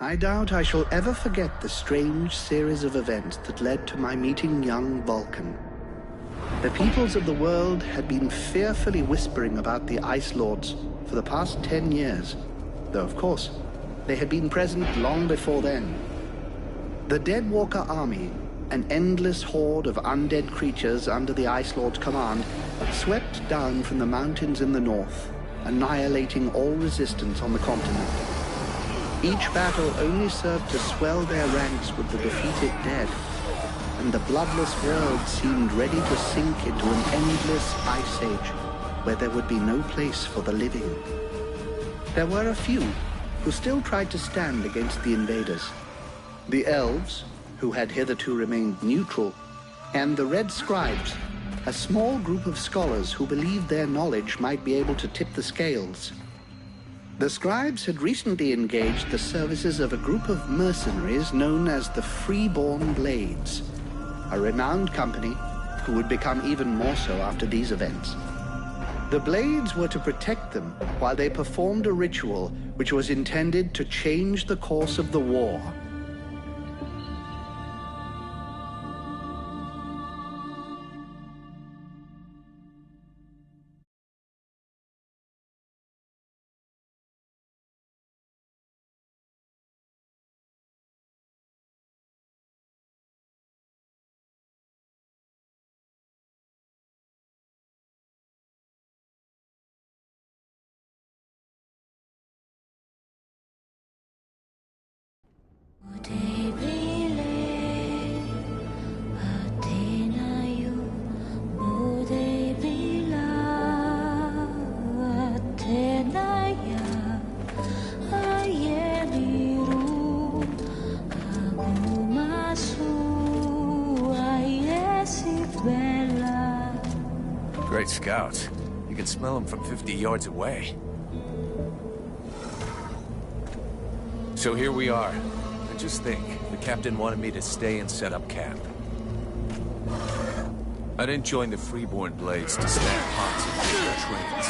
I doubt I shall ever forget the strange series of events that led to my meeting young Vulcan. The peoples of the world had been fearfully whispering about the Ice Lords for the past 10 years, though of course, they had been present long before then. The Deadwalker army, an endless horde of undead creatures under the Ice Lord's command, swept down from the mountains in the north, annihilating all resistance on the continent. Each battle only served to swell their ranks with the defeated dead, and the bloodless world seemed ready to sink into an endless ice age where there would be no place for the living. There were a few who still tried to stand against the invaders. The elves, who had hitherto remained neutral, and the red scribes, a small group of scholars who believed their knowledge might be able to tip the scales. The scribes had recently engaged the services of a group of mercenaries known as the Freeborn Blades, a renowned company who would become even more so after these events. The Blades were to protect them while they performed a ritual which was intended to change the course of the war. Great scouts. You can smell them from 50 yards away. So here we are. And just think, the captain wanted me to stay and set up camp. I didn't join the Freeborn Blades to stand pots and take their trains.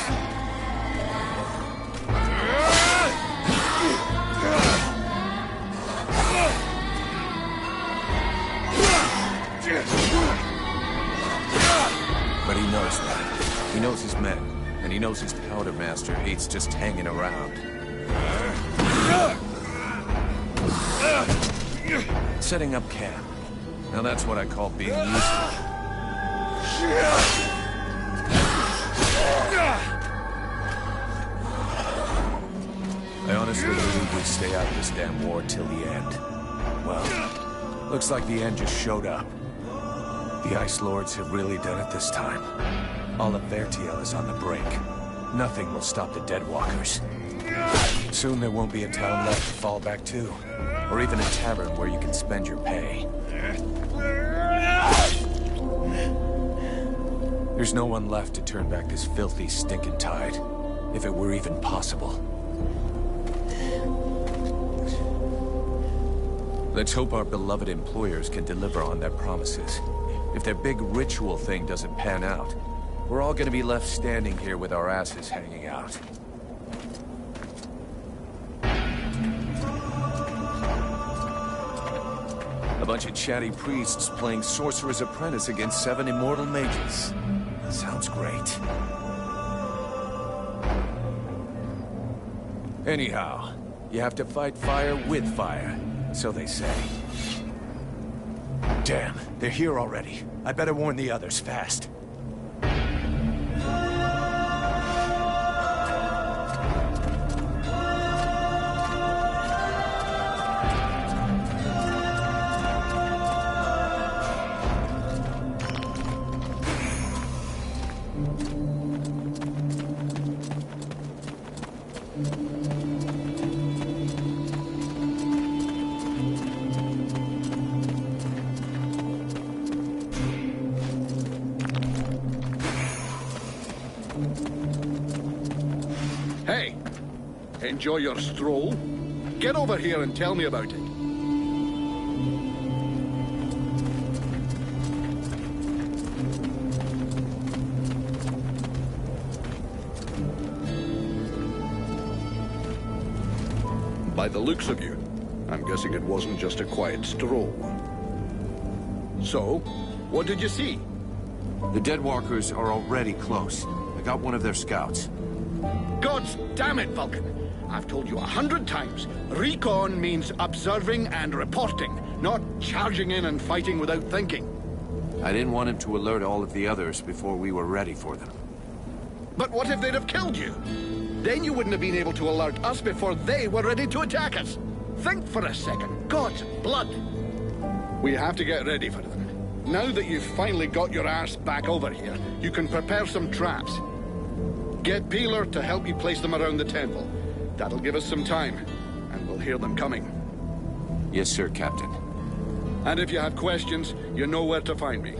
But he knows that. He knows his men, and he knows his powder master hates just hanging around. Setting up camp. Now that's what I call being useful. I honestly believe we'd stay out of this damn war till the end. Well, looks like the end just showed up. The Ice Lords have really done it this time. All of Vertiel is on the brink. Nothing will stop the Deadwalkers. Soon there won't be a town left to fall back to, or even a tavern where you can spend your pay. There's no one left to turn back this filthy, stinking tide, if it were even possible. Let's hope our beloved employers can deliver on their promises. If their big ritual thing doesn't pan out, we're all gonna be left standing here with our asses hanging out. A bunch of chatty priests playing Sorcerer's Apprentice against 7 immortal mages. Sounds great. Anyhow, you have to fight fire with fire, so they say. Damn, they're here already. I better warn the others fast. Hey, enjoy your stroll? Get over here and tell me about it. By the looks of you, I'm guessing it wasn't just a quiet stroll. So, what did you see? The Deadwalkers are already close. I got one of their scouts. Gods damn it, Vulcan! I've told you 100 times, recon means observing and reporting, not charging in and fighting without thinking. I didn't want him to alert all of the others before we were ready for them. But what if they'd have killed you? Then you wouldn't have been able to alert us before they were ready to attack us. Think for a second. God's blood. We have to get ready for them. Now that you've finally got your arse back over here, you can prepare some traps. Get Peeler to help you place them around the temple. That'll give us some time, and we'll hear them coming. Yes, sir, Captain. And if you have questions, you know where to find me.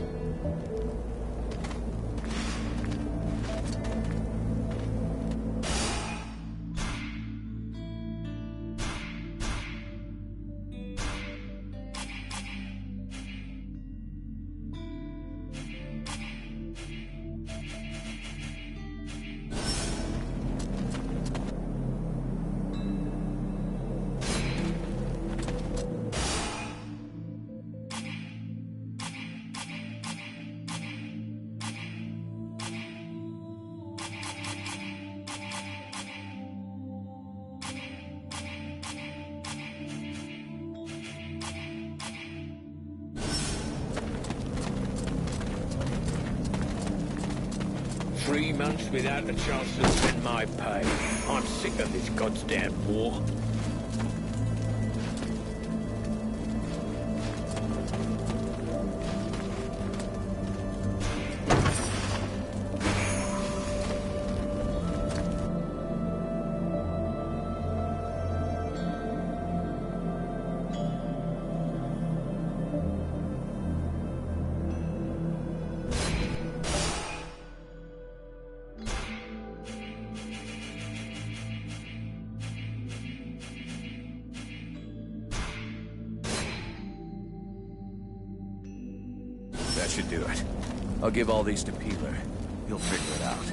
Three months without the chance to spend my pay. I'm sick of this goddamn war. That should do it. I'll give all these to Peeler. He'll figure it out.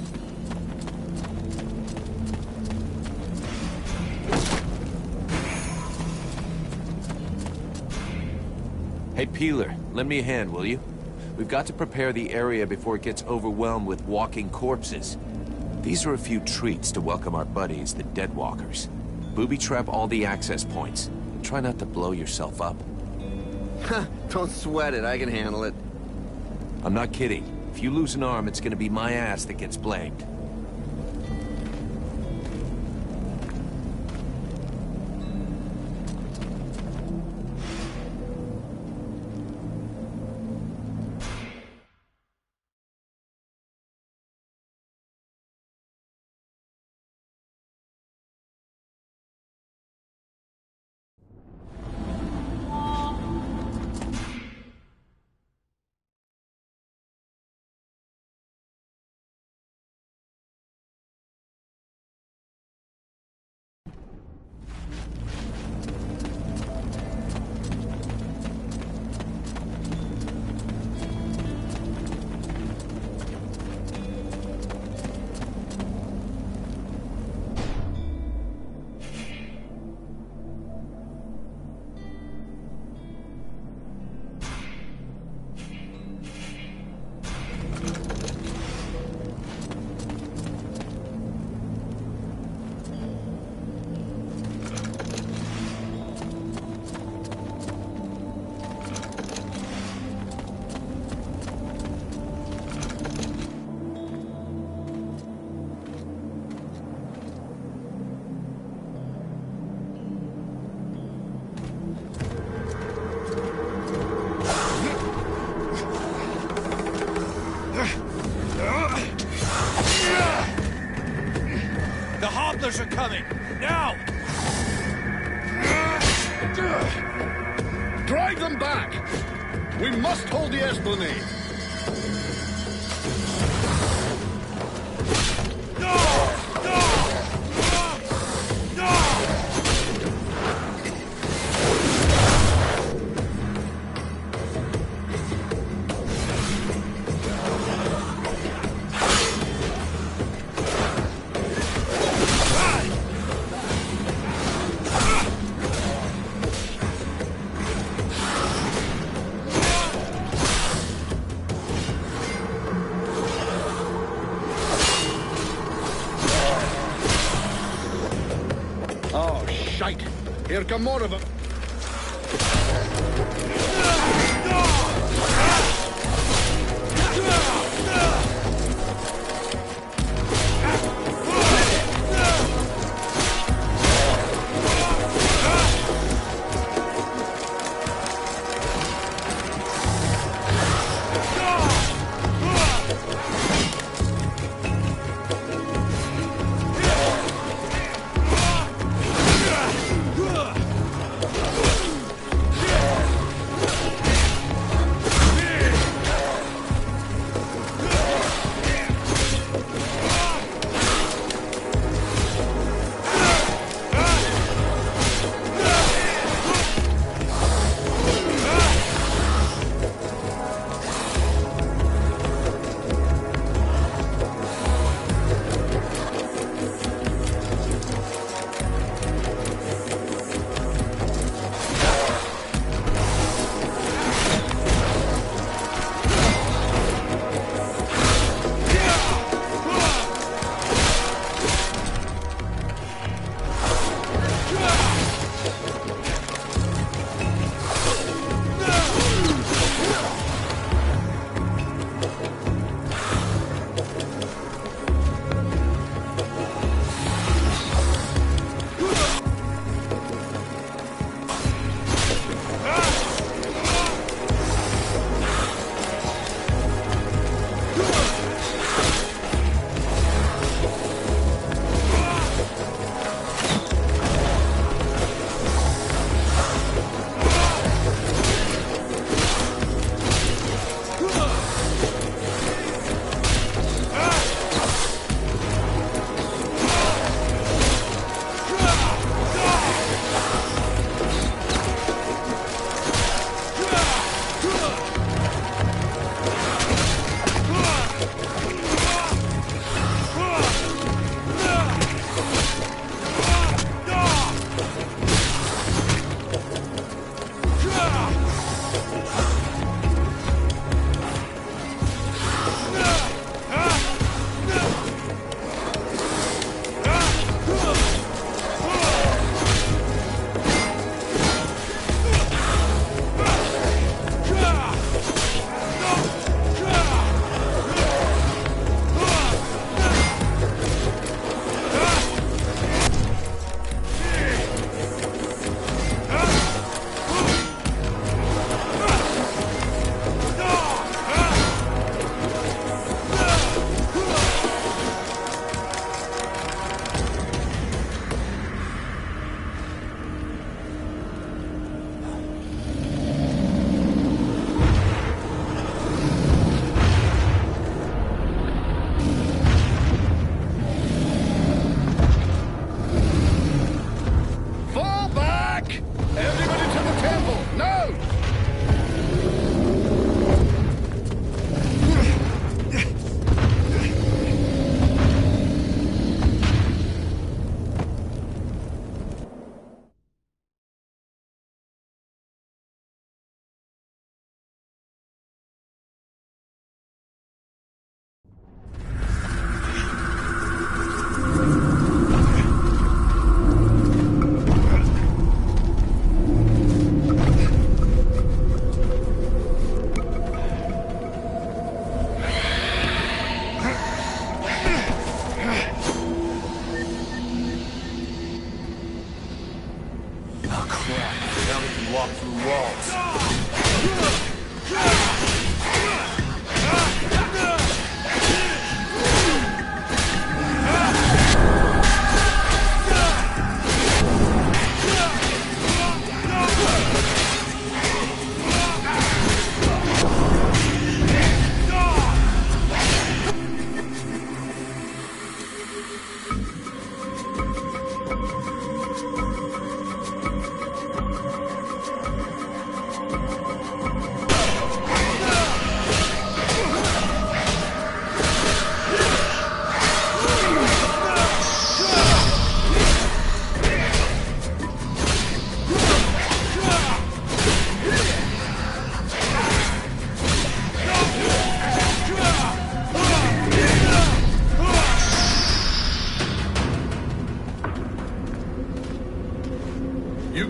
Hey, Peeler, lend me a hand, will you? We've got to prepare the area before it gets overwhelmed with walking corpses. These are a few treats to welcome our buddies, the Deadwalkers. Booby-trap all the access points. Try not to blow yourself up. Don't sweat it, I can handle it. I'm not kidding. If you lose an arm, it's gonna be my ass that gets blamed. Are coming! Now! Drive them back! We must hold the Esplanade! Here come more of them.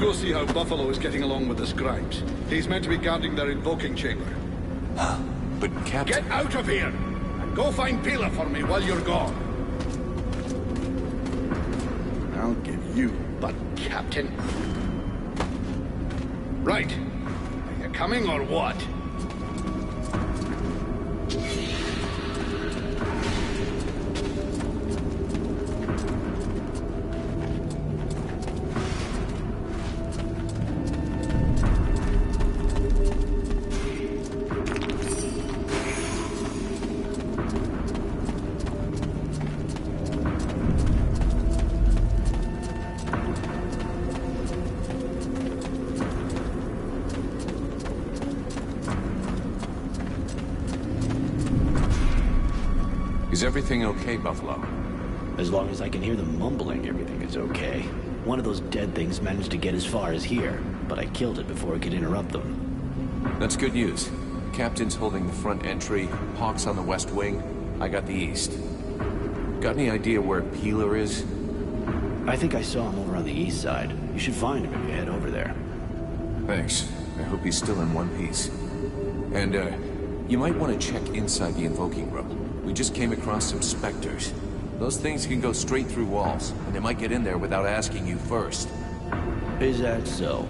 go see how Buffalo is getting along with the scribes. He's meant to be guarding their invoking chamber. Huh? But Captain... Get out of here! And go find Pila for me while you're gone. I'll give you butt, Captain. Right. Are you coming or what? Is everything okay, Buffalo? As long as I can hear them mumbling, everything is okay. One of those dead things managed to get as far as here, but I killed it before it could interrupt them. That's good news. Captain's holding the front entry, Hawk's on the west wing, I got the east. Got any idea where Peeler is? I think I saw him over on the east side. You should find him if you head over there. Thanks. I hope he's still in one piece. And, you might want to check inside the invoking room. We just came across some specters. Those things can go straight through walls, and they might get in there without asking you first. Is that so?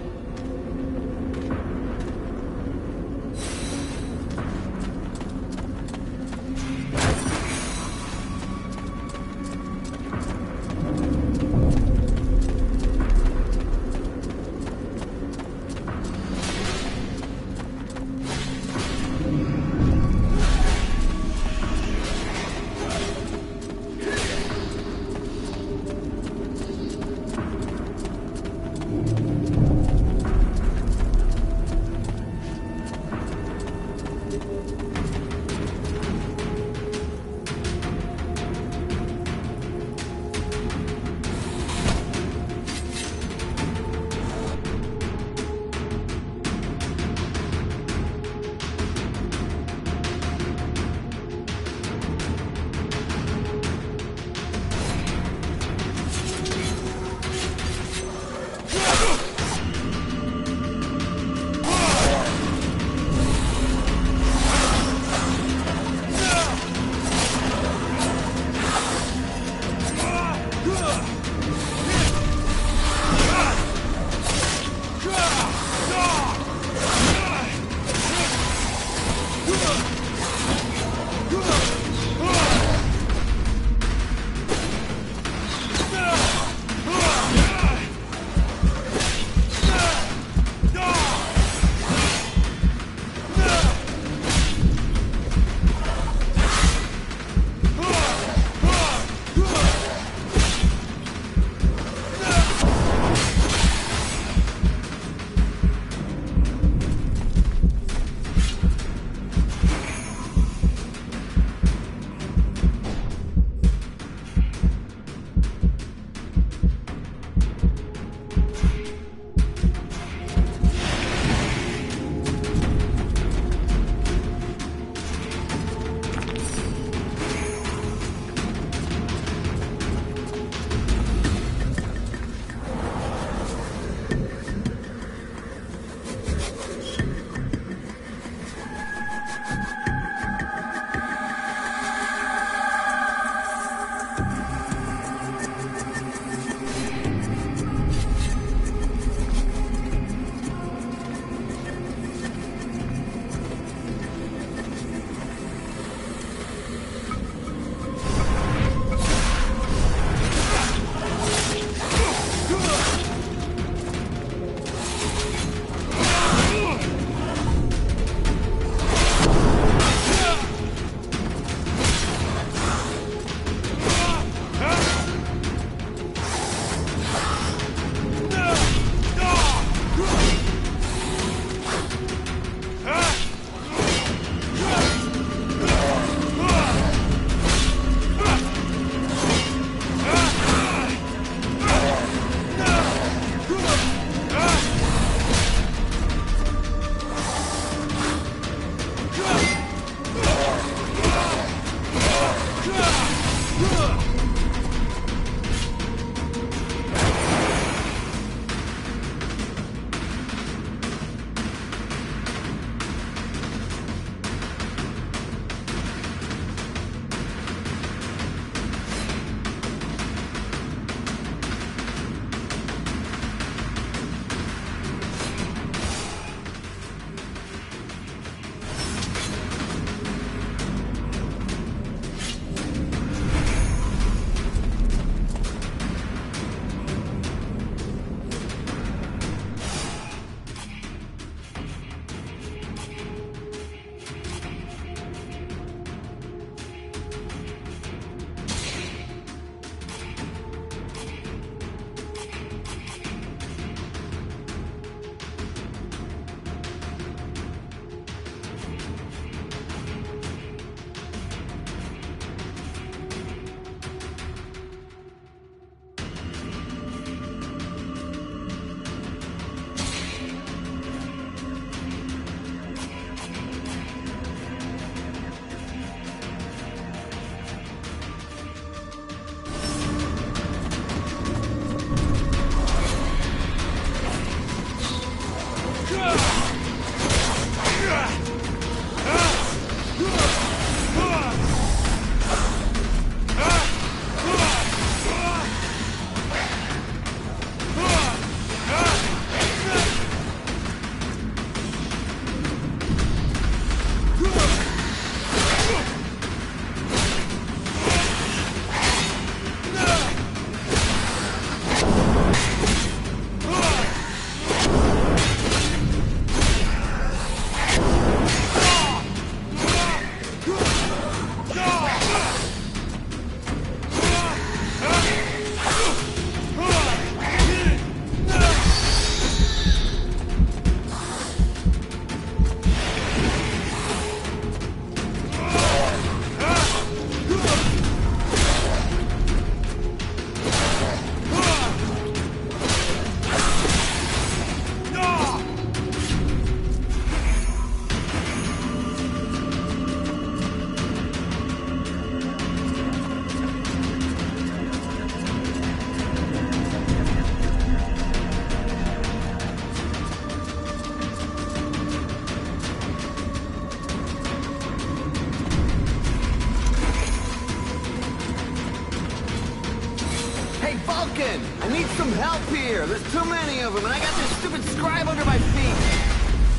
Hey, Vulcan! I need some help here! There's too many of them, and I got this stupid scribe under my feet!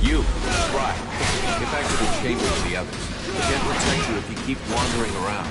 You, right. Get back to the chamber with the others. I can't protect you if you keep wandering around.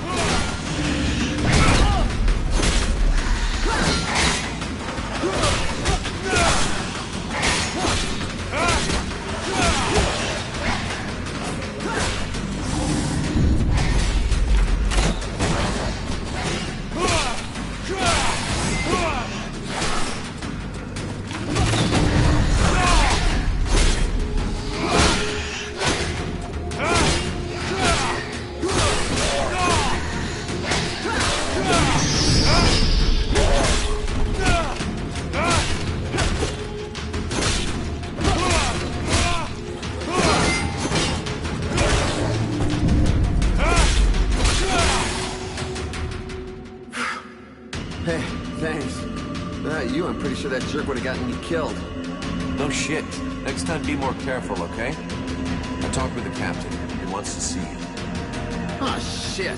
Hey, thanks. Without you, I'm pretty sure that jerk would have gotten me killed. No shit. Next time, be more careful, okay? I talked with the captain. He wants to see you. Oh, shit.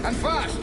And fast!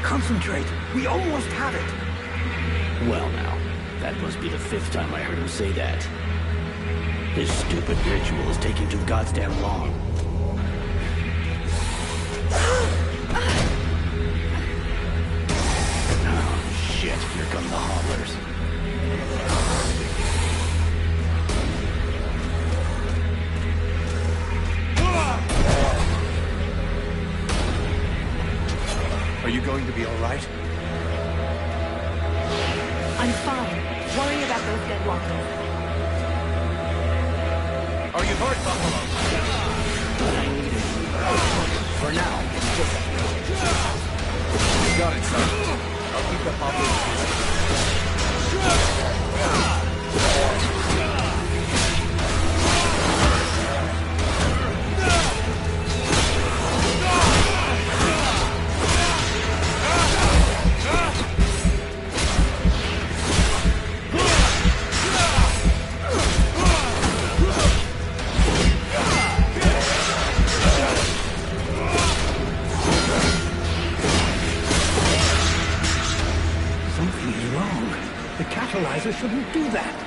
Concentrate. We almost have it. Well now, that must be the 5th time I heard him say that. This stupid ritual is taking too goddamn long. Oh, shit. Here come the hobblers. Are you going to be all right? I'm fine. Worry about those dead walkers. Are you hurt, Buffalo? For now, You got it, son. keep the bubbles. Something's wrong. The catalyzer shouldn't do that.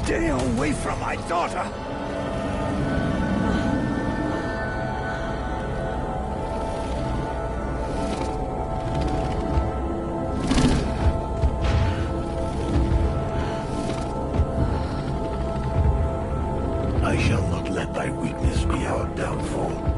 Stay away from my daughter! I shall not let thy weakness be our downfall.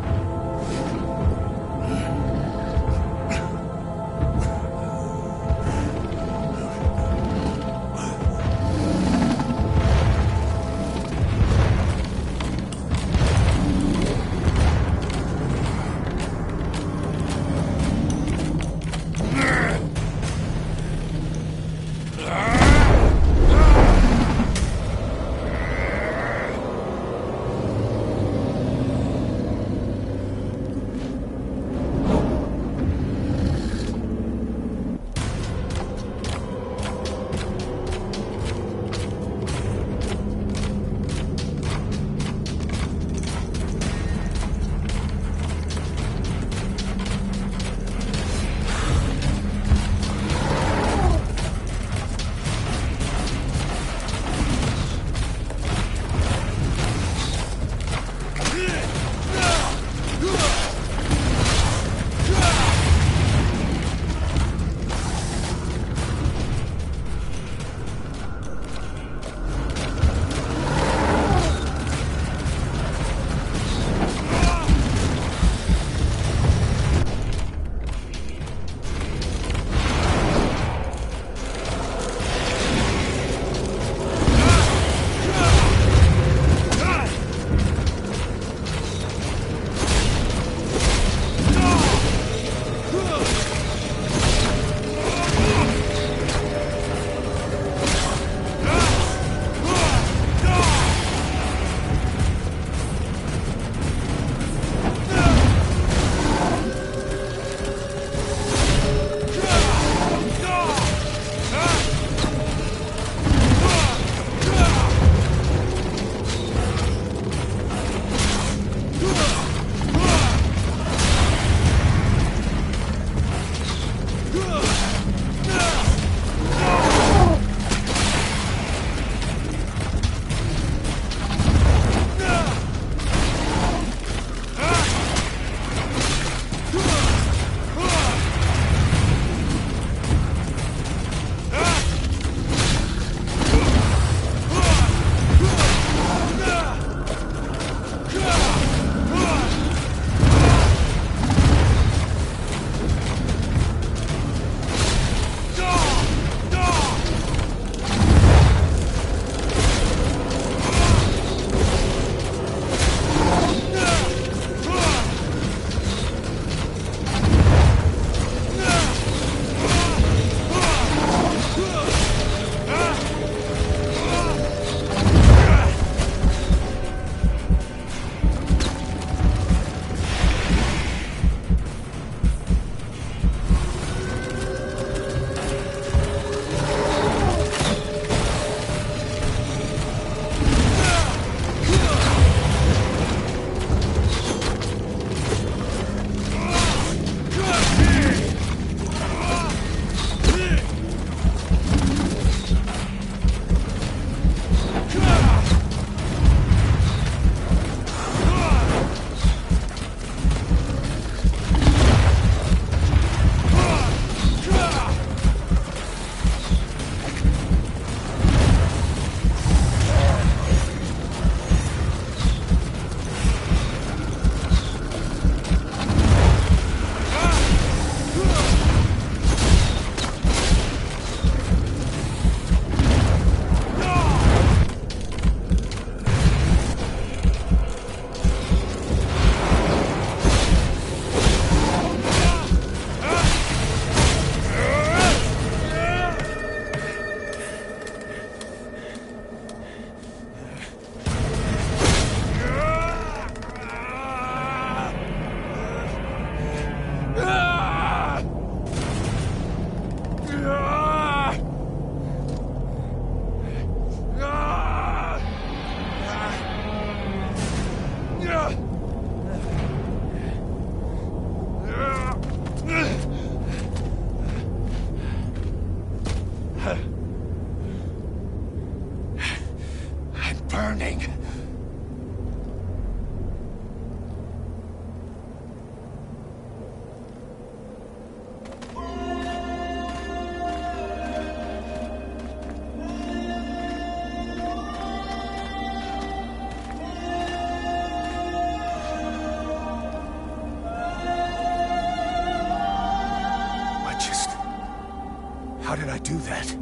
How did I do that?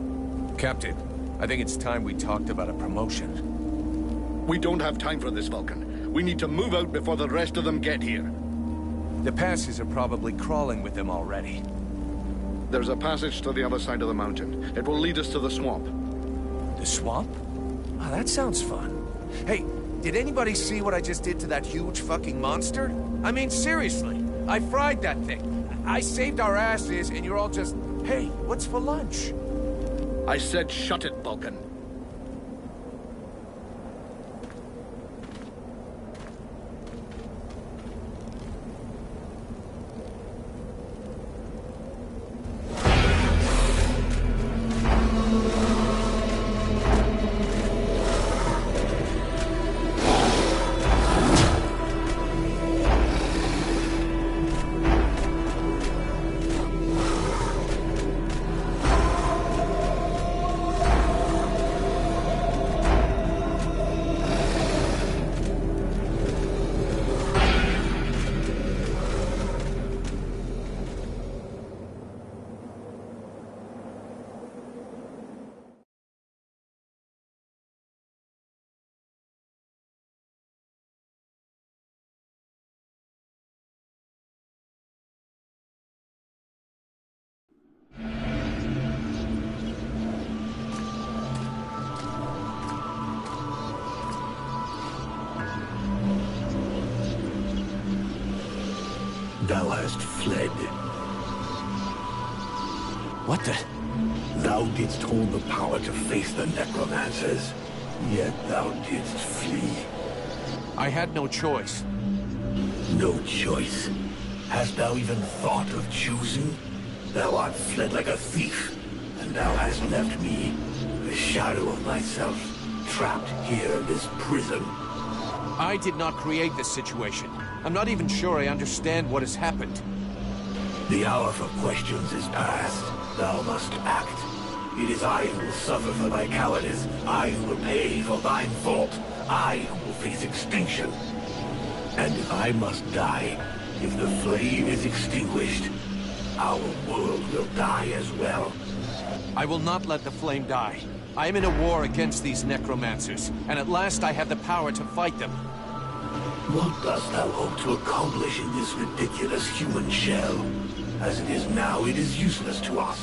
Captain, I think it's time we talked about a promotion. We don't have time for this, Vulcan. We need to move out before the rest of them get here. The passes are probably crawling with them already. There's a passage to the other side of the mountain. It will lead us to the swamp. The swamp? Oh, that sounds fun. Hey, did anybody see what I just did to that huge fucking monster? I mean, seriously. I fried that thing. I saved our asses, and you're all just, hey, what's for lunch? I said shut it, Vulcan. Thou hast fled. What the? Thou didst hold the power to face the necromancers, yet thou didst flee. I had no choice. No choice. Hast thou even thought of choosing? Thou art fled like a thief, and thou hast left me, the shadow of myself, trapped here in this prison. I did not create this situation. I'm not even sure I understand what has happened. The hour for questions is past. Thou must act. It is I who will suffer for thy cowardice. I who will pay for thine fault. I who will face extinction. And if I must die, if the flame is extinguished, our world will die as well. I will not let the flame die. I am in a war against these necromancers, and at last I have the power to fight them. What dost thou hope to accomplish in this ridiculous human shell? As it is now, it is useless to us.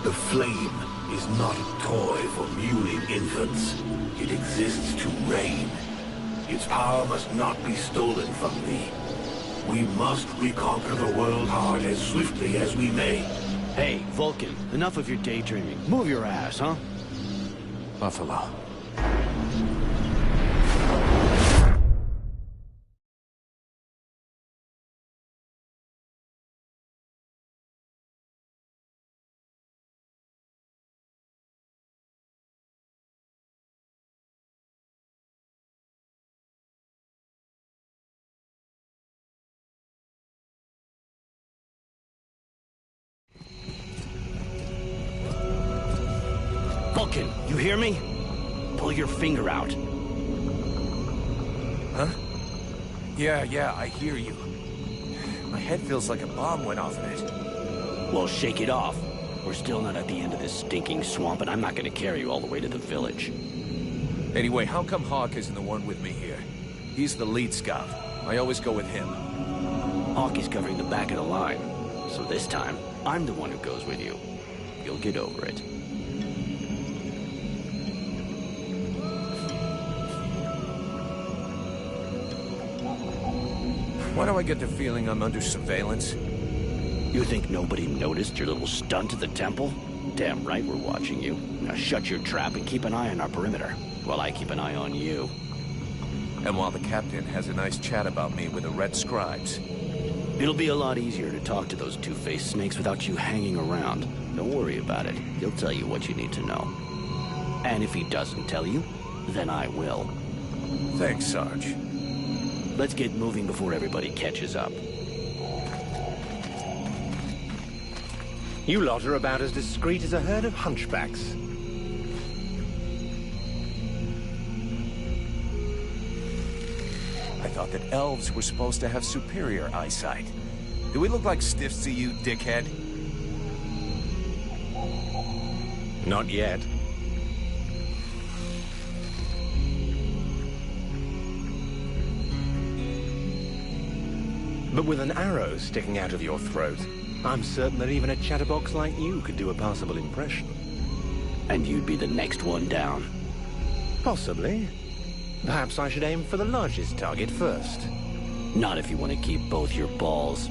The flame is not a toy for mewling infants. It exists to reign. Its power must not be stolen from thee. We must reconquer the world heart as swiftly as we may. Hey, Vulcan, enough of your daydreaming. Move your ass, huh? Buffalo. Vulcan, you hear me? Pull your finger out. Huh? Yeah, I hear you. My head feels like a bomb went off in it. Well, shake it off. We're still not at the end of this stinking swamp, and I'm not gonna carry you all the way to the village. Anyway, how come Hawk isn't the one with me here? He's the lead scout. I always go with him. Hawk is covering the back of the line, so this time, I'm the one who goes with you. You'll get over it. Why do I get the feeling I'm under surveillance? You think nobody noticed your little stunt at the temple? Damn right we're watching you. Now shut your trap and keep an eye on our perimeter, while I keep an eye on you. And while the captain has a nice chat about me with the red scribes. It'll be a lot easier to talk to those two-faced snakes without you hanging around. Don't worry about it. He'll tell you what you need to know. And if he doesn't tell you, then I will. Thanks, Sarge. Let's get moving before everybody catches up. You lot are about as discreet as a herd of hunchbacks. I thought that elves were supposed to have superior eyesight. Do we look like stiffs to you, dickhead? Not yet. But with an arrow sticking out of your throat, I'm certain that even a chatterbox like you could do a passable impression. And you'd be the next one down. Possibly. Perhaps I should aim for the largest target first. Not if you want to keep both your balls.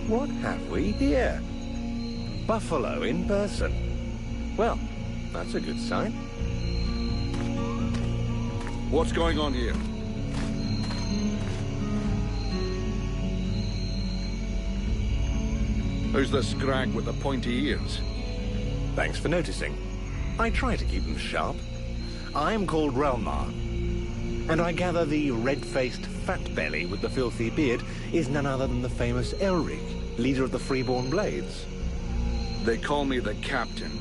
What have we here? Buffalo in person. Well, that's a good sign. What's going on here? Who's the scrag with the pointy ears? Thanks for noticing. I try to keep them sharp. I'm called Relmar, and I gather the red-faced fat belly with the filthy beard is none other than the famous Elric, leader of the Freeborn Blades. They call me the Captain.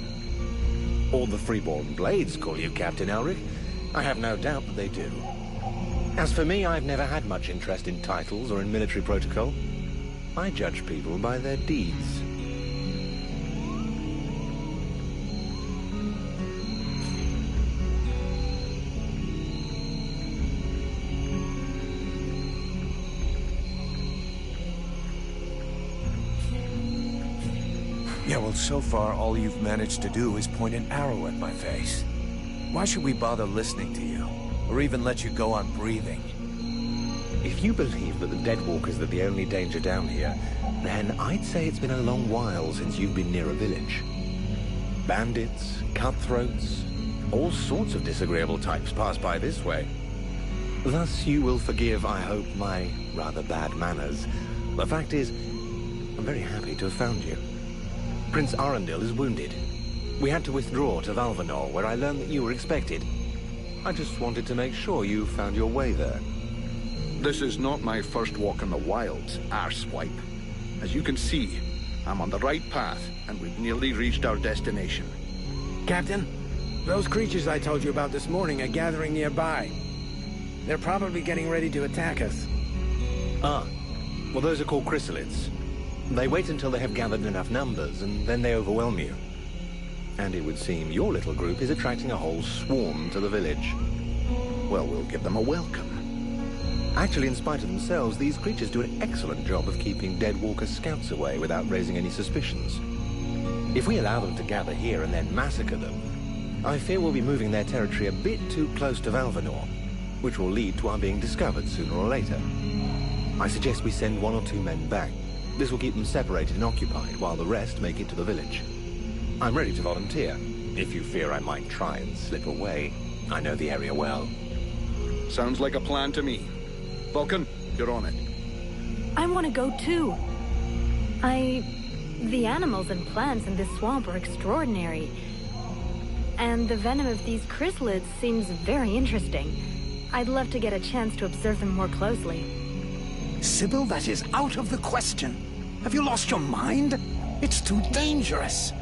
Or the Freeborn Blades call you Captain Elric. I have no doubt that they do. As for me, I've never had much interest in titles or in military protocol. I judge people by their deeds. Yeah, well, so far, all you've managed to do is point an arrow at my face. Why should we bother listening to you? Or even let you go on breathing? If you believe that the Deadwalkers are the only danger down here, then I'd say it's been a long while since you've been near a village. Bandits, cutthroats, all sorts of disagreeable types pass by this way. Thus you will forgive, I hope, my rather bad manners. The fact is, I'm very happy to have found you. Prince Arundel is wounded. We had to withdraw to Valvanor, where I learned that you were expected. I just wanted to make sure you found your way there. This is not my first walk in the wilds, arsewipe. As you can see, I'm on the right path, and we've nearly reached our destination. Captain, those creatures I told you about this morning are gathering nearby. They're probably getting ready to attack us. Ah, well, those are called chrysalids. They wait until they have gathered enough numbers, and then they overwhelm you. And it would seem your little group is attracting a whole swarm to the village. Well, we'll give them a welcome. Actually, in spite of themselves, these creatures do an excellent job of keeping Deadwalker scouts away without raising any suspicions. If we allow them to gather here and then massacre them, I fear we'll be moving their territory a bit too close to Valvanor, which will lead to our being discovered sooner or later. I suggest we send 1 or 2 men back. This will keep them separated and occupied while the rest make it to the village. I'm ready to volunteer, if you fear I might try and slip away. I know the area well. Sounds like a plan to me. Vulcan, you're on it. I want to go too. The animals and plants in this swamp are extraordinary. And the venom of these chrysalids seems very interesting. I'd love to get a chance to observe them more closely. Sybil, that is out of the question. Have you lost your mind? It's too dangerous.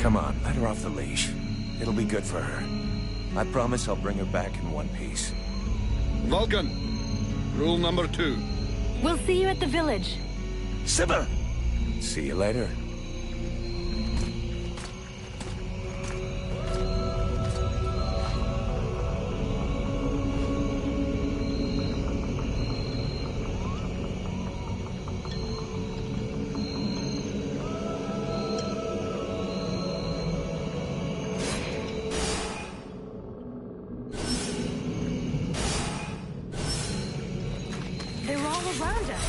Come on, let her off the leash. It'll be good for her. I promise I'll bring her back in one piece. Vulcan, rule number 2. We'll see you at the village. Sybil! See you later. They're all around us.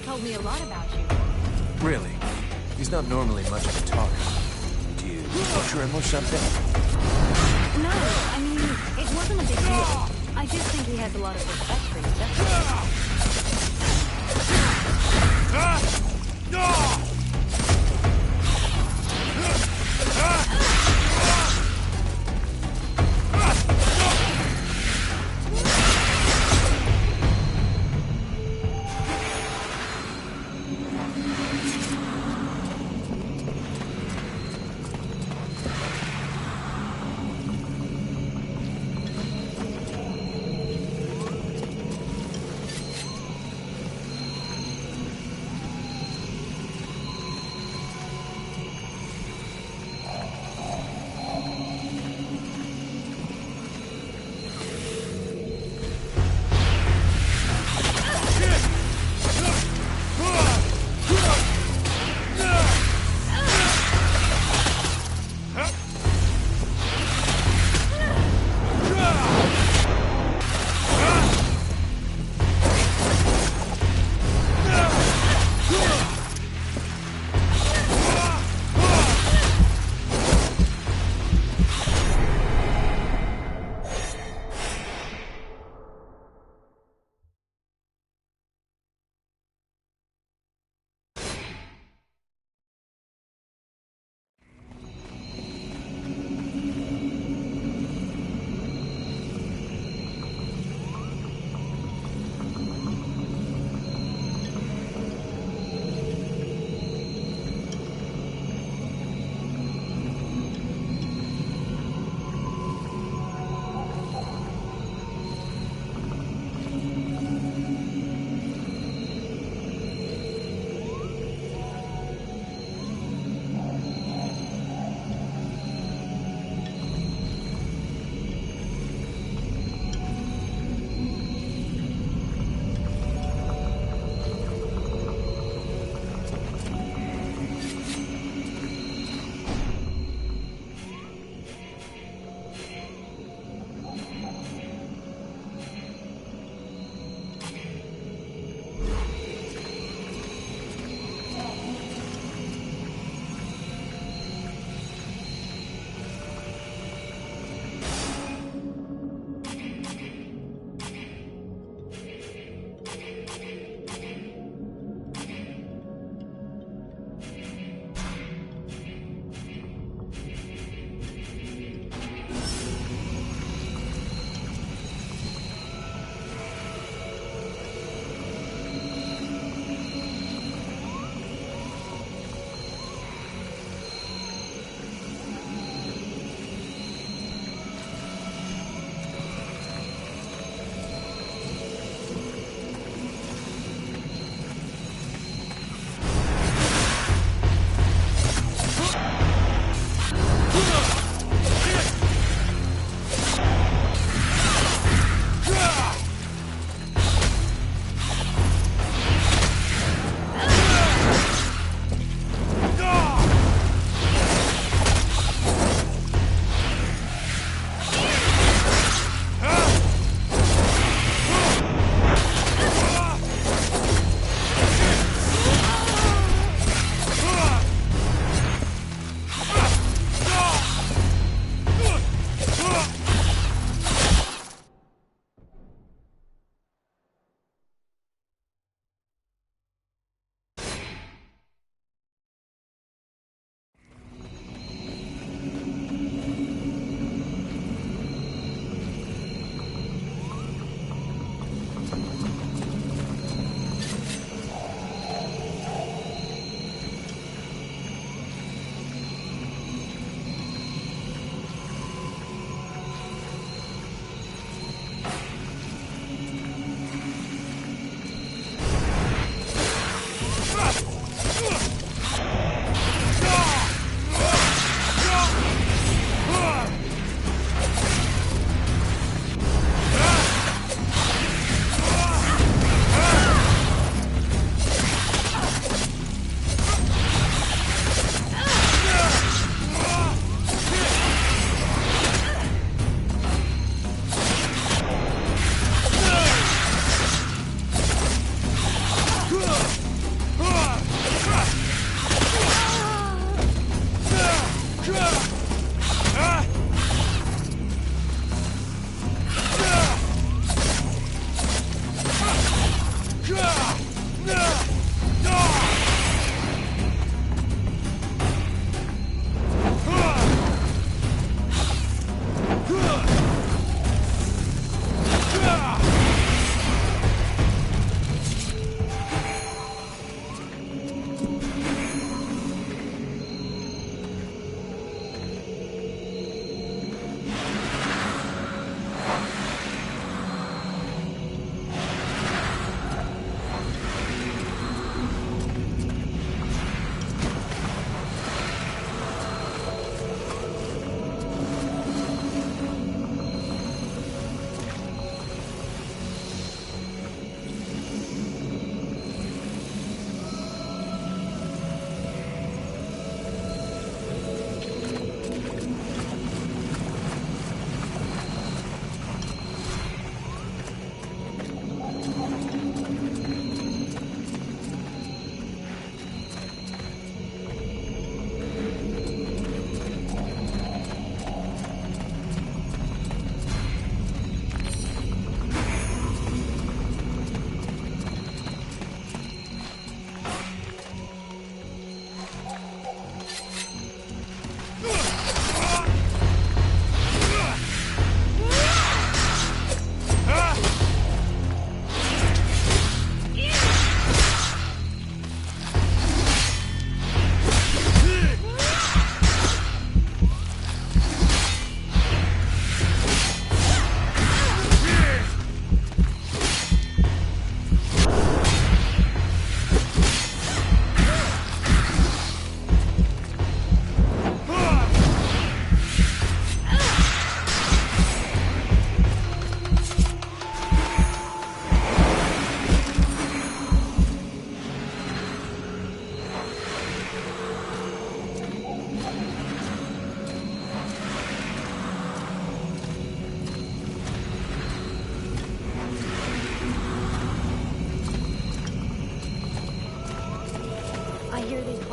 Told me a lot about you. Really? He's not normally much of a talker. Do you torture him or something? No, I mean, it wasn't a big deal. I just think he has a lot of respect for you.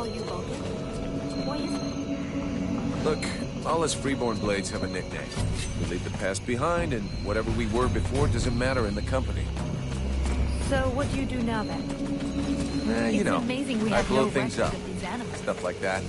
call you Vulcan? Why is it? Look, all us freeborn blades have a nickname. We leave the past behind, and whatever we were before doesn't matter in the company. So what do you do now then? You know, amazing we I have blow no things up. record of these animals. Stuff like that.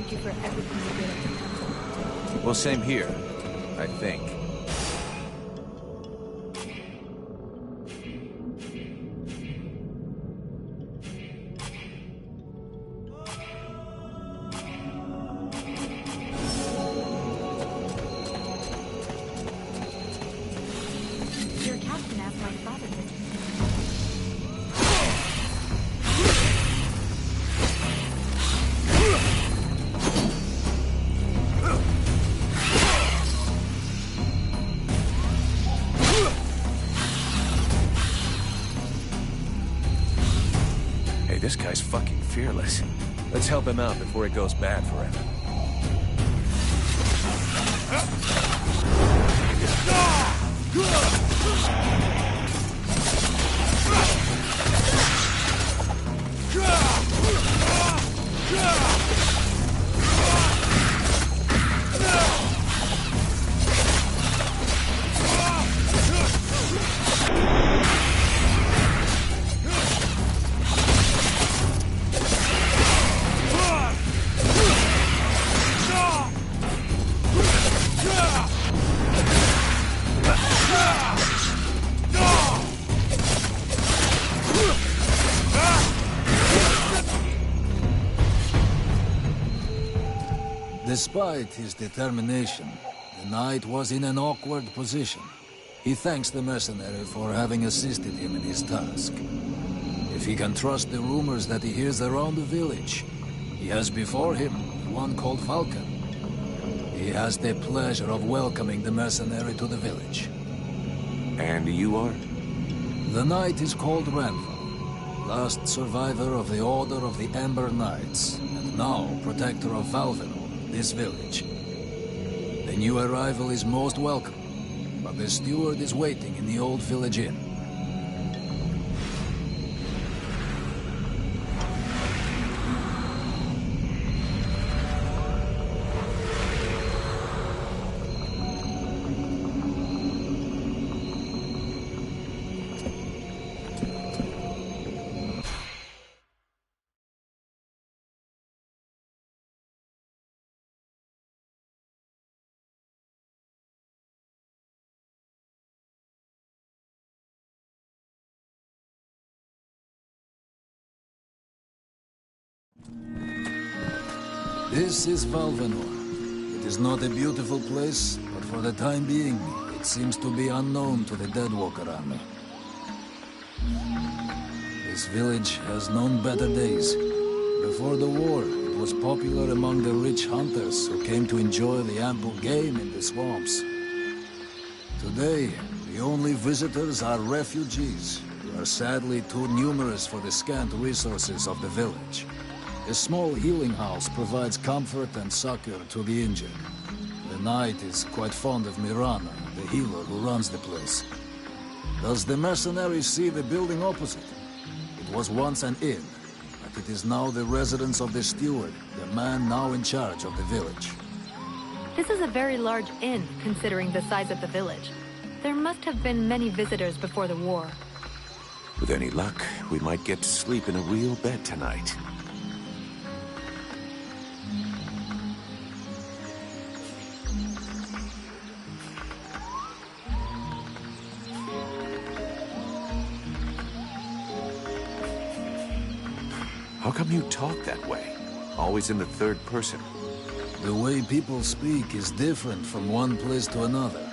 thank you for everything you did at the temple. Well, same here, I think. Your captain asked my father to. Hey, this guy's fucking fearless. Let's help him out before it goes bad for him. Despite his determination, the knight was in an awkward position. He thanks the mercenary for having assisted him in his task. If he can trust the rumors that he hears around the village, he has before him one called Falcon. He has the pleasure of welcoming the mercenary to the village. And you are? The knight is called Ranval, last survivor of the Order of the Ember Knights, and now protector of Valvenor, this village. The new arrival is most welcome, but the steward is waiting in the old village inn. This is Valvenor. It is not a beautiful place, but for the time being, it seems to be unknown to the Deadwalker army. This village has known better days. Before the war, it was popular among the rich hunters who came to enjoy the ample game in the swamps. Today, the only visitors are refugees, who are sadly too numerous for the scant resources of the village. A small healing house provides comfort and succor to the injured. The knight is quite fond of Mirana, the healer who runs the place. Does the mercenary see the building opposite? It was once an inn, but it is now the residence of the steward, the man now in charge of the village. This is a very large inn, considering the size of the village. There must have been many visitors before the war. With any luck, we might get to sleep in a real bed tonight. How come you talk that way? Always in the third person. The way people speak is different from one place to another,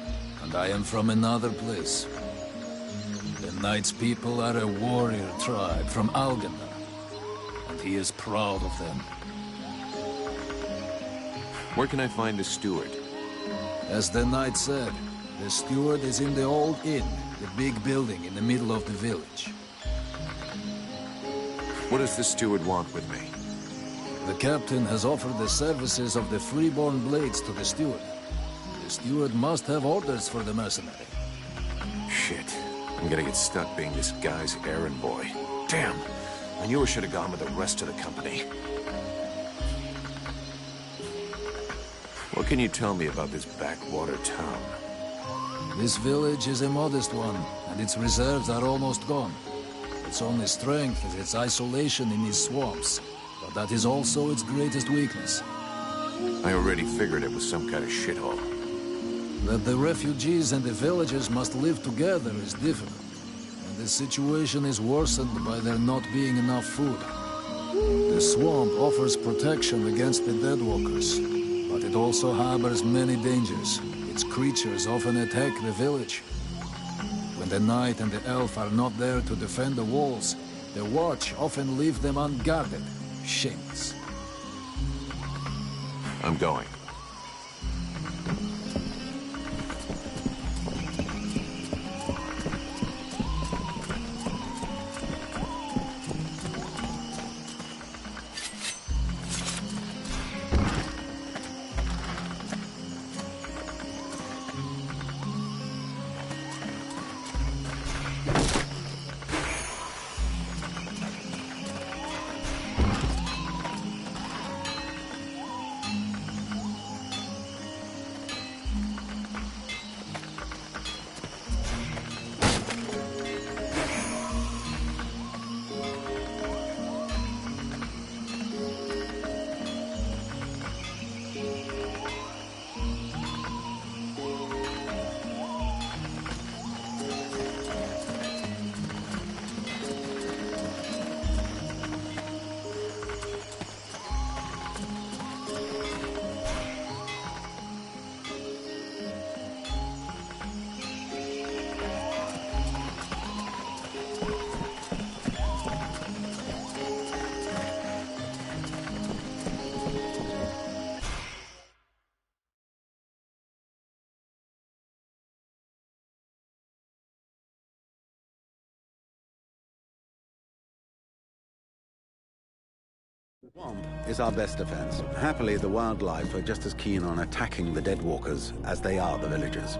and I am from another place. The knight's people are a warrior tribe from Algana, and he is proud of them. Where can I find the steward? As the knight said, the steward is in the old inn, the big building in the middle of the village. What does the steward want with me? The captain has offered the services of the freeborn blades to the steward. The steward must have orders for the mercenary. Shit. I'm gonna get stuck being this guy's errand boy. Damn! I knew I should have gone with the rest of the company. What can you tell me about this backwater town? This village is a modest one, and its reserves are almost gone. Its only strength is its isolation in these swamps, but that is also its greatest weakness. I already figured it was some kind of shithole. That the refugees and the villagers must live together is different. And the situation is worsened by there not being enough food. The swamp offers protection against the Deadwalkers, but it also harbors many dangers. Its creatures often attack the village. When the knight and the elf are not there to defend the walls, the watch often leave them unguarded. Shameless. I'm going. The swamp is our best defense. Happily, the wildlife are just as keen on attacking the Deadwalkers as they are the villagers.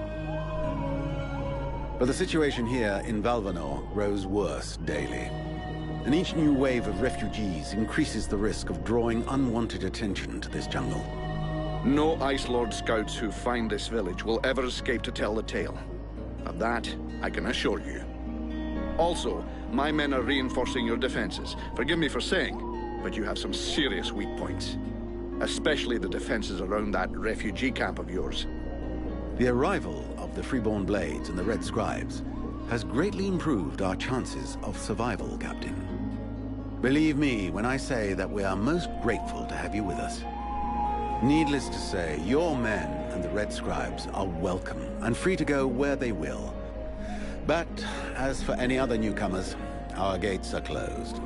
But the situation here in Valvanor grows worse daily. And each new wave of refugees increases the risk of drawing unwanted attention to this jungle. No Ice Lord scouts who find this village will ever escape to tell the tale. Of that, I can assure you. Also, my men are reinforcing your defenses. Forgive me for saying, but you have some serious weak points. Especially the defenses around that refugee camp of yours. The arrival of the Freeborn Blades and the Red Scribes has greatly improved our chances of survival, Captain. Believe me when I say that we are most grateful to have you with us. Needless to say, your men and the Red Scribes are welcome and free to go where they will. But as for any other newcomers, our gates are closed.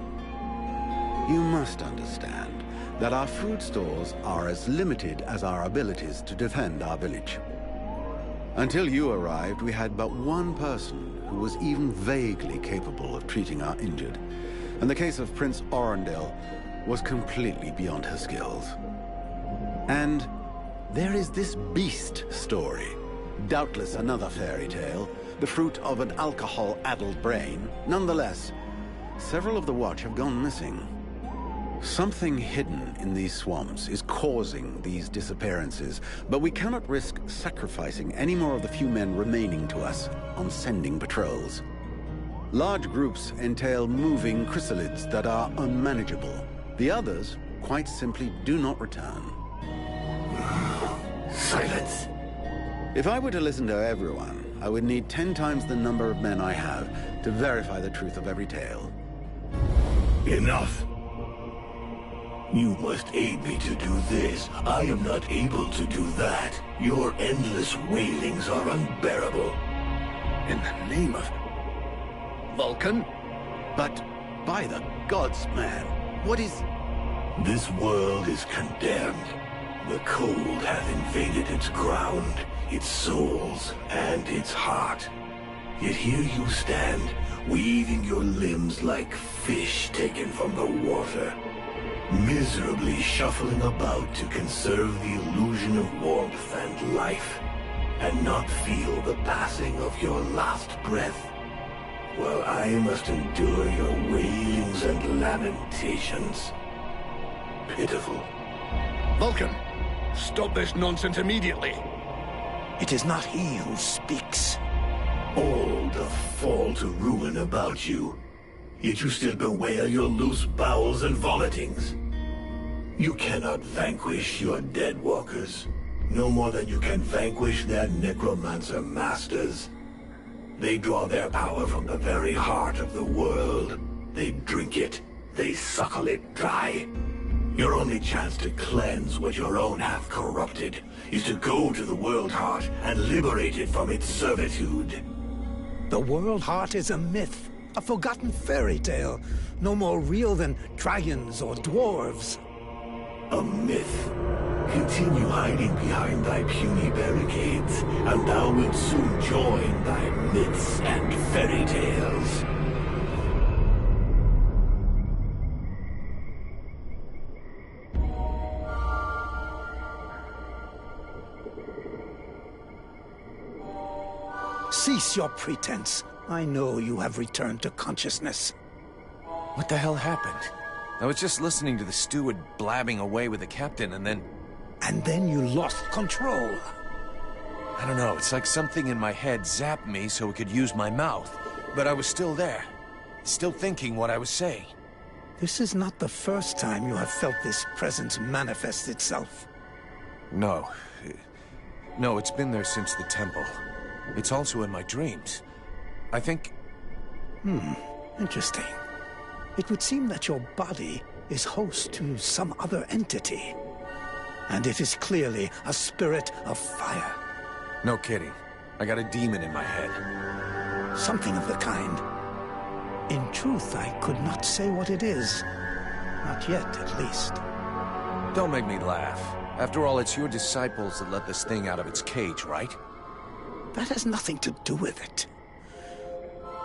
You must understand that our food stores are as limited as our abilities to defend our village. Until you arrived, we had but one person who was even vaguely capable of treating our injured, and the case of Prince Orendil was completely beyond her skills. And there is this beast story, doubtless another fairy tale, the fruit of an alcohol-addled brain. Nonetheless, several of the Watch have gone missing. Something hidden in these swamps is causing these disappearances, but we cannot risk sacrificing any more of the few men remaining to us on sending patrols. Large groups entail moving chrysalids that are unmanageable. The others, quite simply, do not return. Silence. If I were to listen to everyone, I would need 10 times the number of men I have to verify the truth of every tale. Enough. You must aid me to do this. I am not able to do that. Your endless wailings are unbearable. In the name of Vulcan? But by the gods, man, what is... This world is condemned. The cold hath invaded its ground, its souls, and its heart. Yet here you stand, weaving your limbs like fish taken from the water, miserably shuffling about to conserve the illusion of warmth and life, and not feel the passing of your last breath, while I must endure your wailings and lamentations. Pitiful. Vulcan, stop this nonsense immediately. It is not he who speaks. All doth fall to ruin about you, yet you still bewail your loose bowels and vomitings. You cannot vanquish your dead walkers, no more than you can vanquish their necromancer masters. They draw their power from the very heart of the world. They drink it, they suckle it dry. Your only chance to cleanse what your own hath corrupted is to go to the World Heart and liberate it from its servitude. The World Heart is a myth, a forgotten fairy tale, no more real than dragons or dwarves. A myth. Continue hiding behind thy puny barricades, and thou wilt soon join thy myths and fairy tales. Cease your pretense. I know you have returned to consciousness. What the hell happened? I was just listening to the steward blabbing away with the captain, and then... And then you lost control. I don't know, it's like something in my head zapped me so it could use my mouth. But I was still there. Still thinking what I was saying. This is not the first time you have felt this presence manifest itself. No. No, it's been there since the temple. It's also in my dreams. I think... Interesting. It would seem that your body is host to some other entity. And it is clearly a spirit of fire. No kidding. I got a demon in my head. Something of the kind. In truth, I could not say what it is. Not yet, at least. Don't make me laugh. After all, it's your disciples that let this thing out of its cage, right? That has nothing to do with it.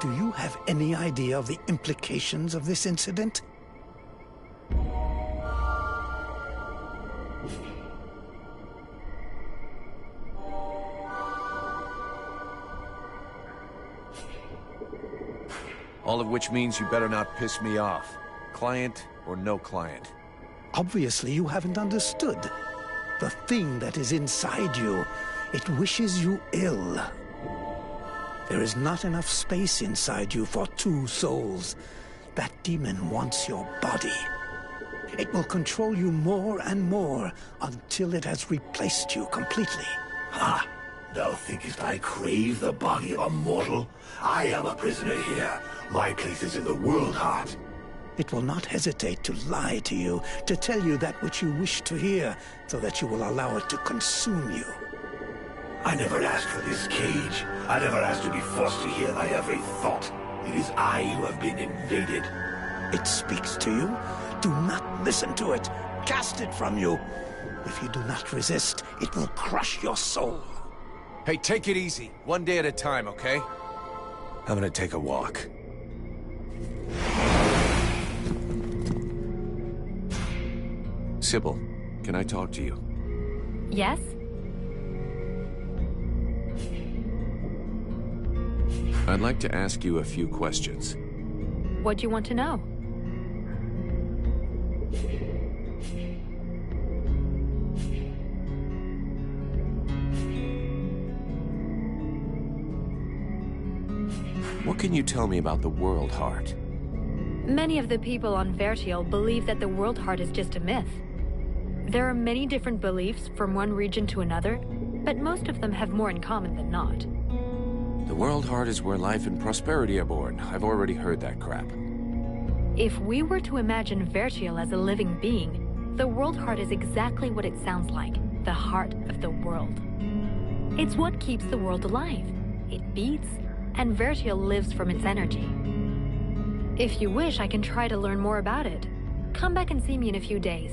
Do you have any idea of the implications of this incident? All of which means you better not piss me off. Client or no client. Obviously, you haven't understood. The thing that is inside you, it wishes you ill. There is not enough space inside you for two souls. That demon wants your body. It will control you more and more until it has replaced you completely. Ha! Thou thinkest I crave the body of a mortal? I am a prisoner here. My place is in the World Heart. It will not hesitate to lie to you, to tell you that which you wish to hear, so that you will allow it to consume you. I never asked for this cage. I never asked to be forced to hear thy every thought. It is I who have been invaded. It speaks to you. Do not listen to it. Cast it from you. If you do not resist, it will crush your soul. Hey, take it easy. One day at a time, okay? I'm gonna take a walk. Sybil, can I talk to you? Yes? I'd like to ask you a few questions. What do you want to know? What can you tell me about the World Heart? Many of the people on Vertiel believe that the World Heart is just a myth. There are many different beliefs from one region to another, but most of them have more in common than not. The World Heart is where life and prosperity are born. I've already heard that crap. If we were to imagine Vertiel as a living being, the World Heart is exactly what it sounds like, the heart of the world. It's what keeps the world alive. It beats, and Vertiel lives from its energy. If you wish, I can try to learn more about it. Come back and see me in a few days.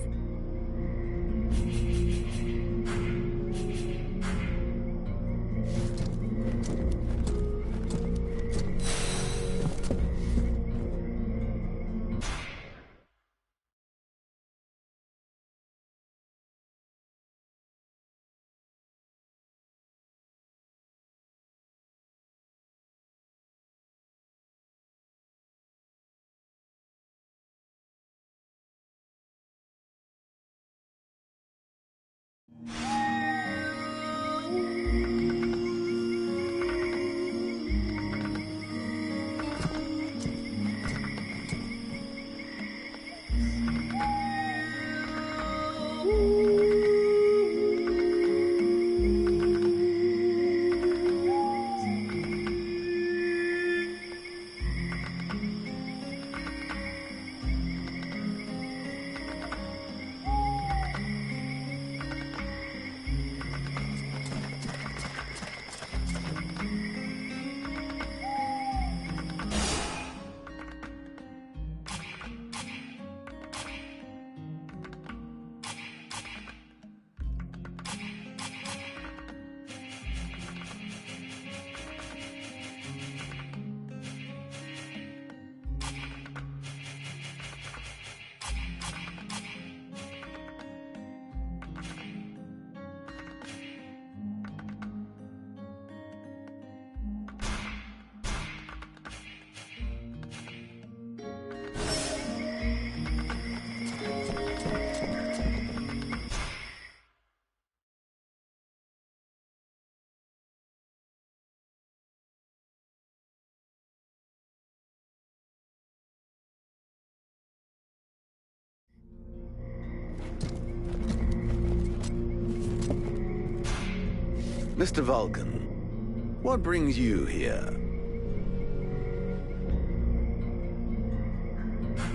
Mr. Vulcan, what brings you here?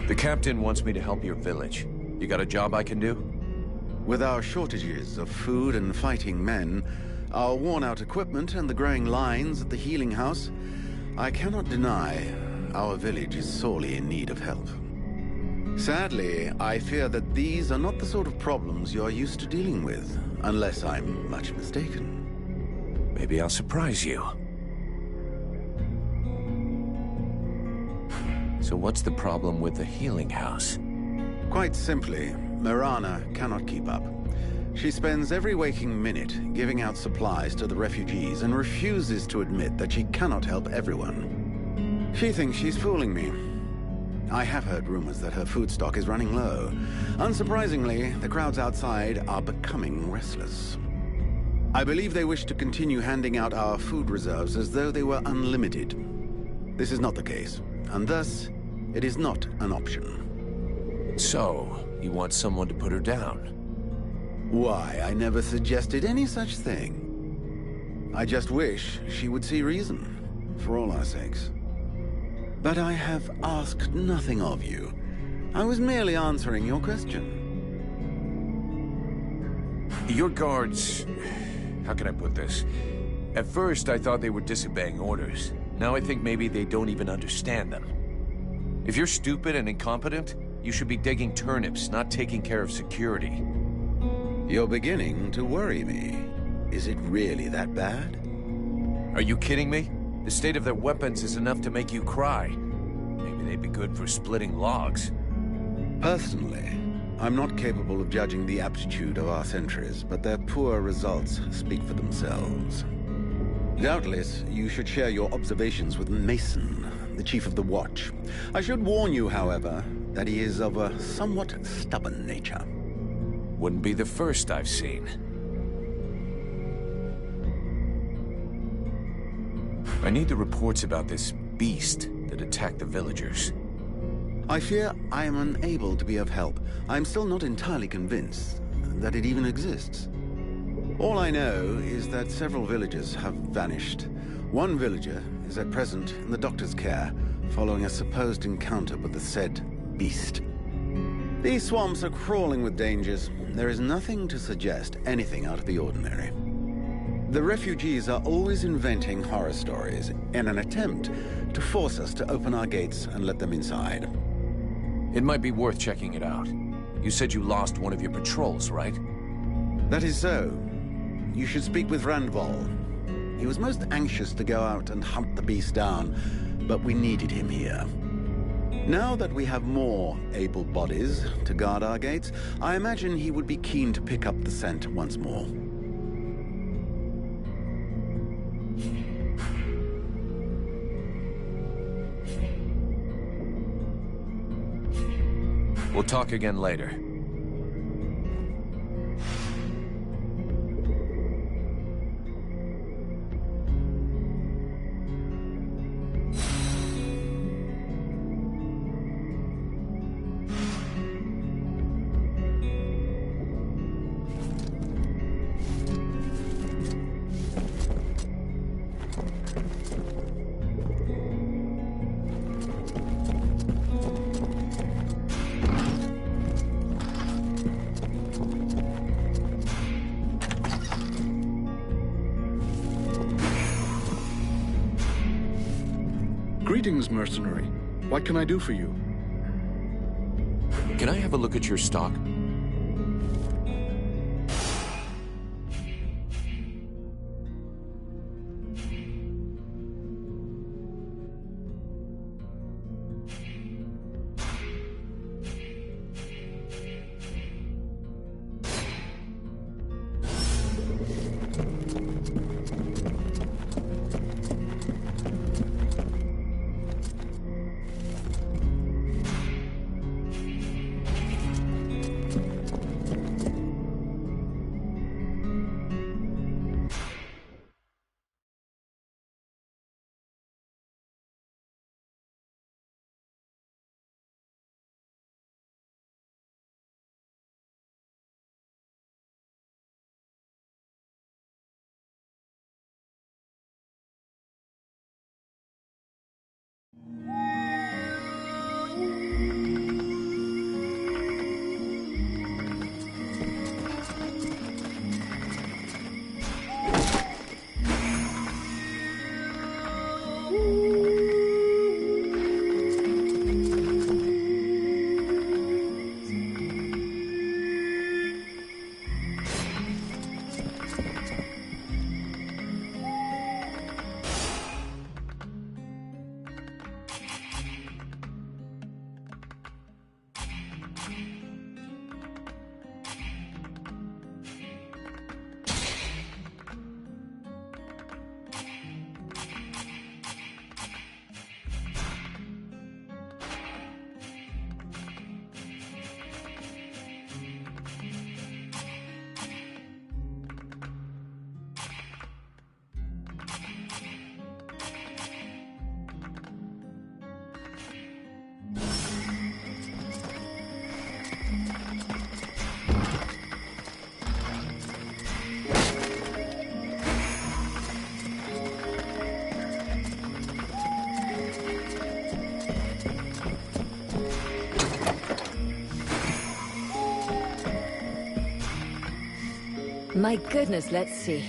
The captain wants me to help your village. You got a job I can do? With our shortages of food and fighting men, our worn-out equipment and the growing lines at the healing house, I cannot deny our village is sorely in need of help. Sadly, I fear that these are not the sort of problems you're used to dealing with, unless I'm much mistaken. Maybe I'll surprise you. So what's the problem with the healing house? Quite simply, Mirana cannot keep up. She spends every waking minute giving out supplies to the refugees and refuses to admit that she cannot help everyone. She thinks she's fooling me. I have heard rumors that her food stock is running low. Unsurprisingly, the crowds outside are becoming restless. I believe they wish to continue handing out our food reserves as though they were unlimited. This is not the case, and thus, it is not an option. So, you want someone to put her down? Why, I never suggested any such thing. I just wish she would see reason, for all our sakes. But I have asked nothing of you. I was merely answering your question. Your guards... How can I put this? At first, I thought they were disobeying orders. Now I think maybe they don't even understand them. If you're stupid and incompetent, you should be digging turnips, not taking care of security. You're beginning to worry me. Is it really that bad? Are you kidding me? The state of their weapons is enough to make you cry. Maybe they'd be good for splitting logs. Personally, I'm not capable of judging the aptitude of our sentries, but their poor results speak for themselves. Doubtless, you should share your observations with Mason, the chief of the watch. I should warn you, however, that he is of a somewhat stubborn nature. Wouldn't be the first I've seen. I need the reports about this beast that attacked the villagers. I fear I am unable to be of help. I'm still not entirely convinced that it even exists. All I know is that several villagers have vanished. One villager is at present in the doctor's care, following a supposed encounter with the said beast. These swamps are crawling with dangers. There is nothing to suggest anything out of the ordinary. The refugees are always inventing horror stories in an attempt to force us to open our gates and let them inside. It might be worth checking it out. You said you lost one of your patrols, right? That is so. You should speak with Randval. He was most anxious to go out and hunt the beast down, but we needed him here. Now that we have more able bodies to guard our gates, I imagine he would be keen to pick up the scent once more. We'll talk again later. Greetings, mercenary. What can I do for you? Can I have a look at your stock? My goodness, let's see.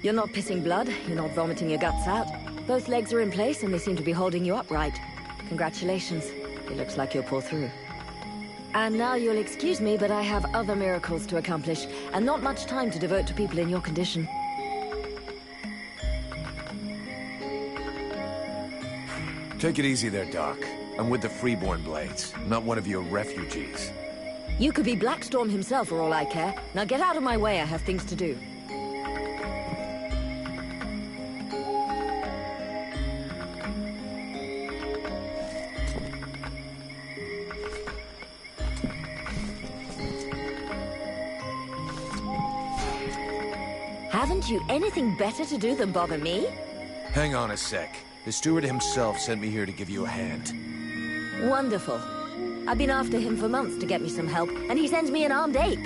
You're not pissing blood, you're not vomiting your guts out. Both legs are in place and they seem to be holding you upright. Congratulations. It looks like you'll pull through. And now you'll excuse me, but I have other miracles to accomplish, and not much time to devote to people in your condition. Take it easy there, Doc. I'm with the Freeborn Blades, not one of your refugees. You could be Blackstorm himself for all I care. Now get out of my way, I have things to do. Haven't you anything better to do than bother me? Hang on a sec. The steward himself sent me here to give you a hand. Wonderful. I've been after him for months to get me some help, and he sends me an armed ape.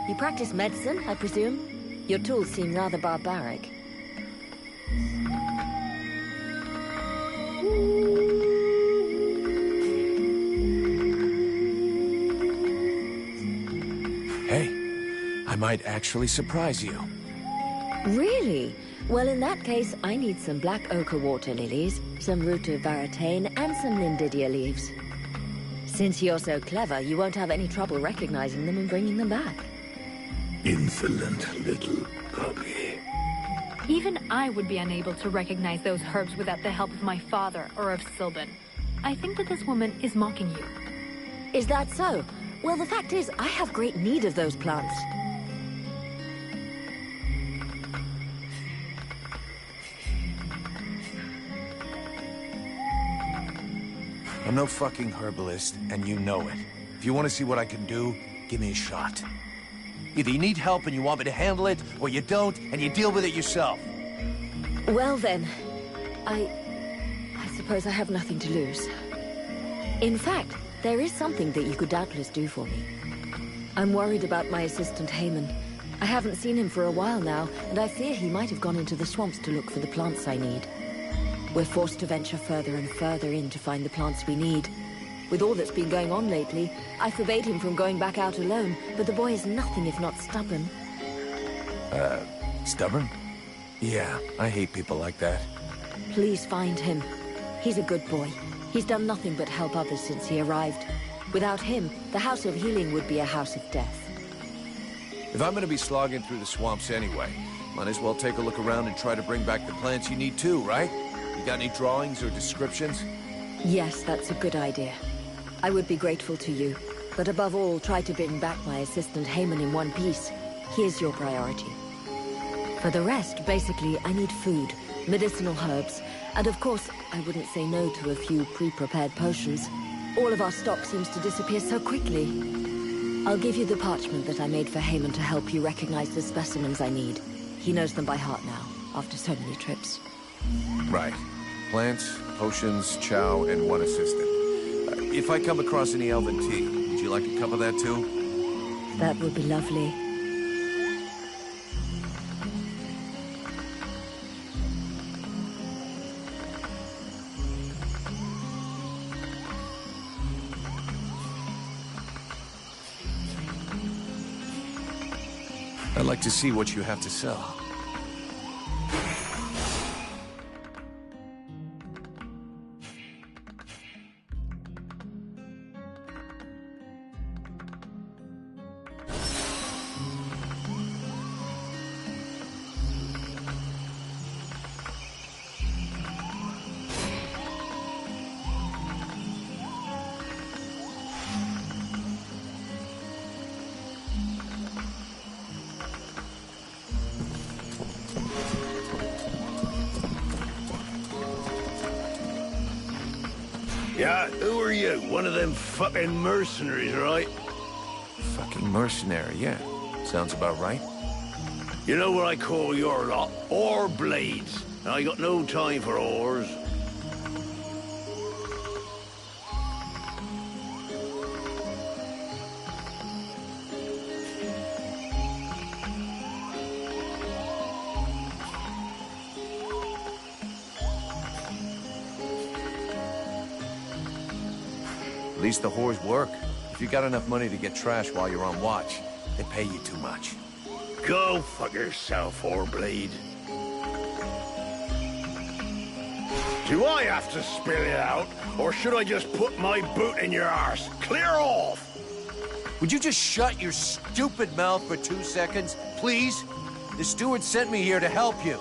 You practice medicine, I presume? Your tools seem rather barbaric. Hey, I might actually surprise you. Really? Well, in that case, I need some black ochre water lilies, some root of varatane, and some lindidia leaves. Since you're so clever, you won't have any trouble recognizing them and bringing them back. Insolent little puppy. Even I would be unable to recognize those herbs without the help of my father or of Sylvan. I think that this woman is mocking you. Is that so? Well, the fact is, I have great need of those plants. I'm no fucking herbalist, and you know it. If you want to see what I can do, give me a shot. Either you need help and you want me to handle it, or you don't, and you deal with it yourself. Well then, I suppose I have nothing to lose. In fact, there is something that you could doubtless do for me. I'm worried about my assistant Heyman. I haven't seen him for a while now, and I fear he might have gone into the swamps to look for the plants I need. We're forced to venture further and further in to find the plants we need. With all that's been going on lately, I forbade him from going back out alone, but the boy is nothing if not stubborn. Stubborn? Yeah, I hate people like that. Please find him. He's a good boy. He's done nothing but help others since he arrived. Without him, the House of Healing would be a house of death. If I'm gonna be slogging through the swamps anyway, might as well take a look around and try to bring back the plants you need too, right? You got any drawings or descriptions? Yes, that's a good idea. I would be grateful to you. But above all, try to bring back my assistant Heyman in one piece. He is your priority. For the rest, basically, I need food, medicinal herbs, and of course, I wouldn't say no to a few pre-prepared potions. All of our stock seems to disappear so quickly. I'll give you the parchment that I made for Heyman to help you recognize the specimens I need. He knows them by heart now, after so many trips. Right. Plants, potions, chow, and one assistant. If I come across any elven tea, would you like a cup of that too? That would be lovely. I'd like to see what you have to sell. Yeah, who are you? One of them fucking mercenaries, right? Fucking mercenary, yeah. Sounds about right. You know what I call your lot? Ore blades. I got no time for ores. At least the whores work. If you got enough money to get trash while you're on watch, they pay you too much. Go fuck yourself, Warblade. Do I have to spill it out, or should I just put my boot in your arse? Clear off! Would you just shut your stupid mouth for 2 seconds, please? The steward sent me here to help you.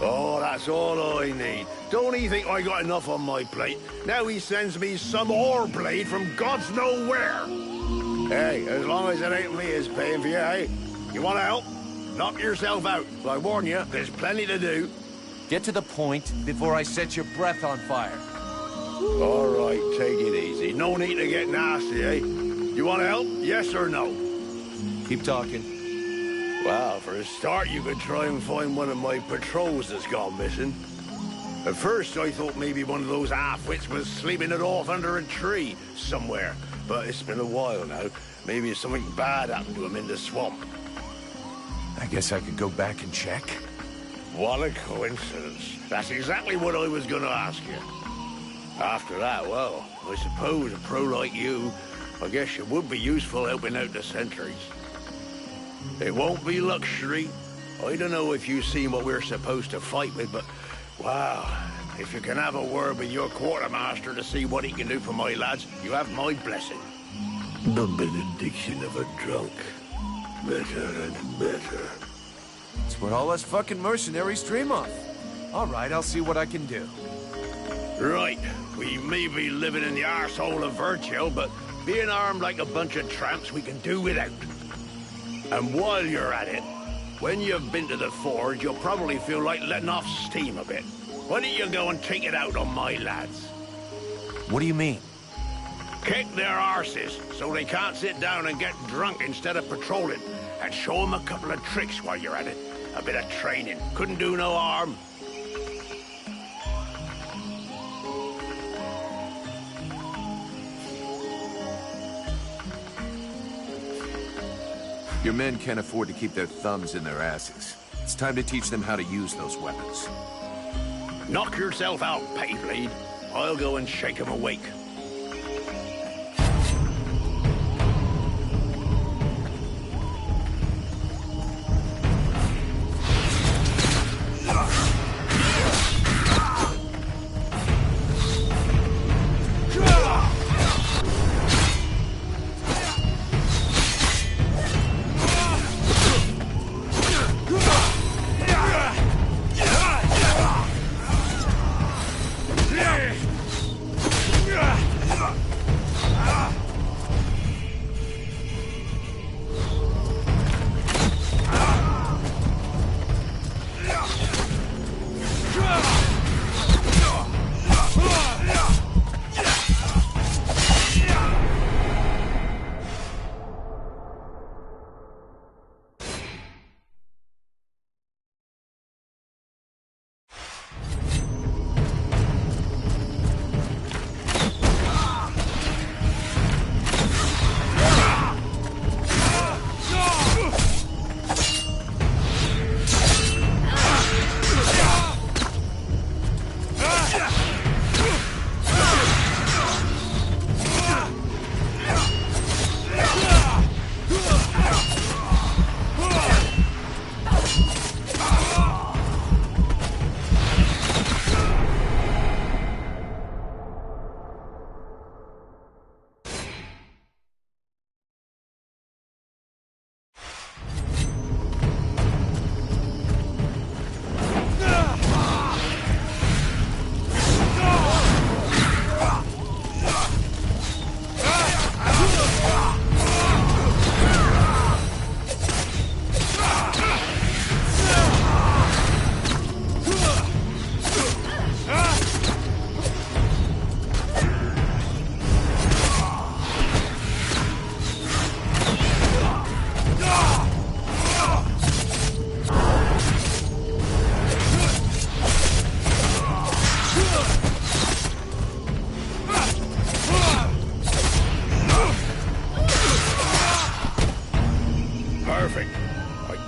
Oh, that's all I need. Don't he think I got enough on my plate? Now he sends me some Warblade from God's nowhere. Hey, as long as it ain't me is paying for you, hey? You want to help? Knock yourself out. But I warn you, there's plenty to do. Get to the point before I set your breath on fire. All right, take it easy. No need to get nasty, eh? You want to help? Yes or no? Keep talking. Well, for a start, you could try and find one of my patrols that's gone missing. At first, I thought maybe one of those half-wits was sleeping it off under a tree somewhere. But it's been a while now. Maybe something bad happened to him in the swamp. I guess I could go back and check. What a coincidence. That's exactly what I was going to ask you. After that, well, I suppose a pro like you, I guess you would be useful helping out the sentries. It won't be luxury. I don't know if you've seen what we're supposed to fight with, but, wow, if you can have a word with your quartermaster to see what he can do for my lads, you have my blessing. The benediction of a drunk. Better and better. It's what all us fucking mercenaries dream of. All right, I'll see what I can do. Right. We may be living in the arsehole of Virgil, but being armed like a bunch of tramps we can do without. And while you're at it, when you've been to the forge, you'll probably feel like letting off steam a bit. Why don't you go and take it out on my lads? What do you mean? Kick their arses so they can't sit down and get drunk instead of patrolling. And show them a couple of tricks while you're at it. A bit of training. Couldn't do no harm. Your men can't afford to keep their thumbs in their asses. It's time to teach them how to use those weapons. Knock yourself out, Payblade. I'll go and shake them awake.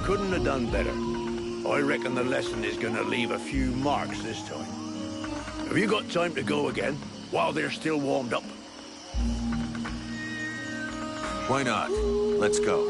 Couldn't have done better. I reckon the lesson is gonna leave a few marks this time. Have you got time to go again, while they're still warmed up? Why not? Let's go.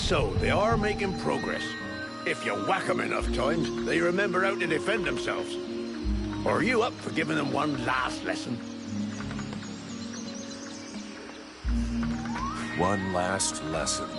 so, they are making progress. If you whack them enough times, they remember how to defend themselves. Are you up for giving them one last lesson? One last lesson.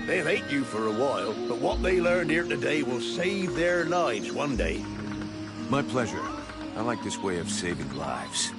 They'll hate you for a while, but what they learned here today will save their lives one day. My pleasure. I like this way of saving lives.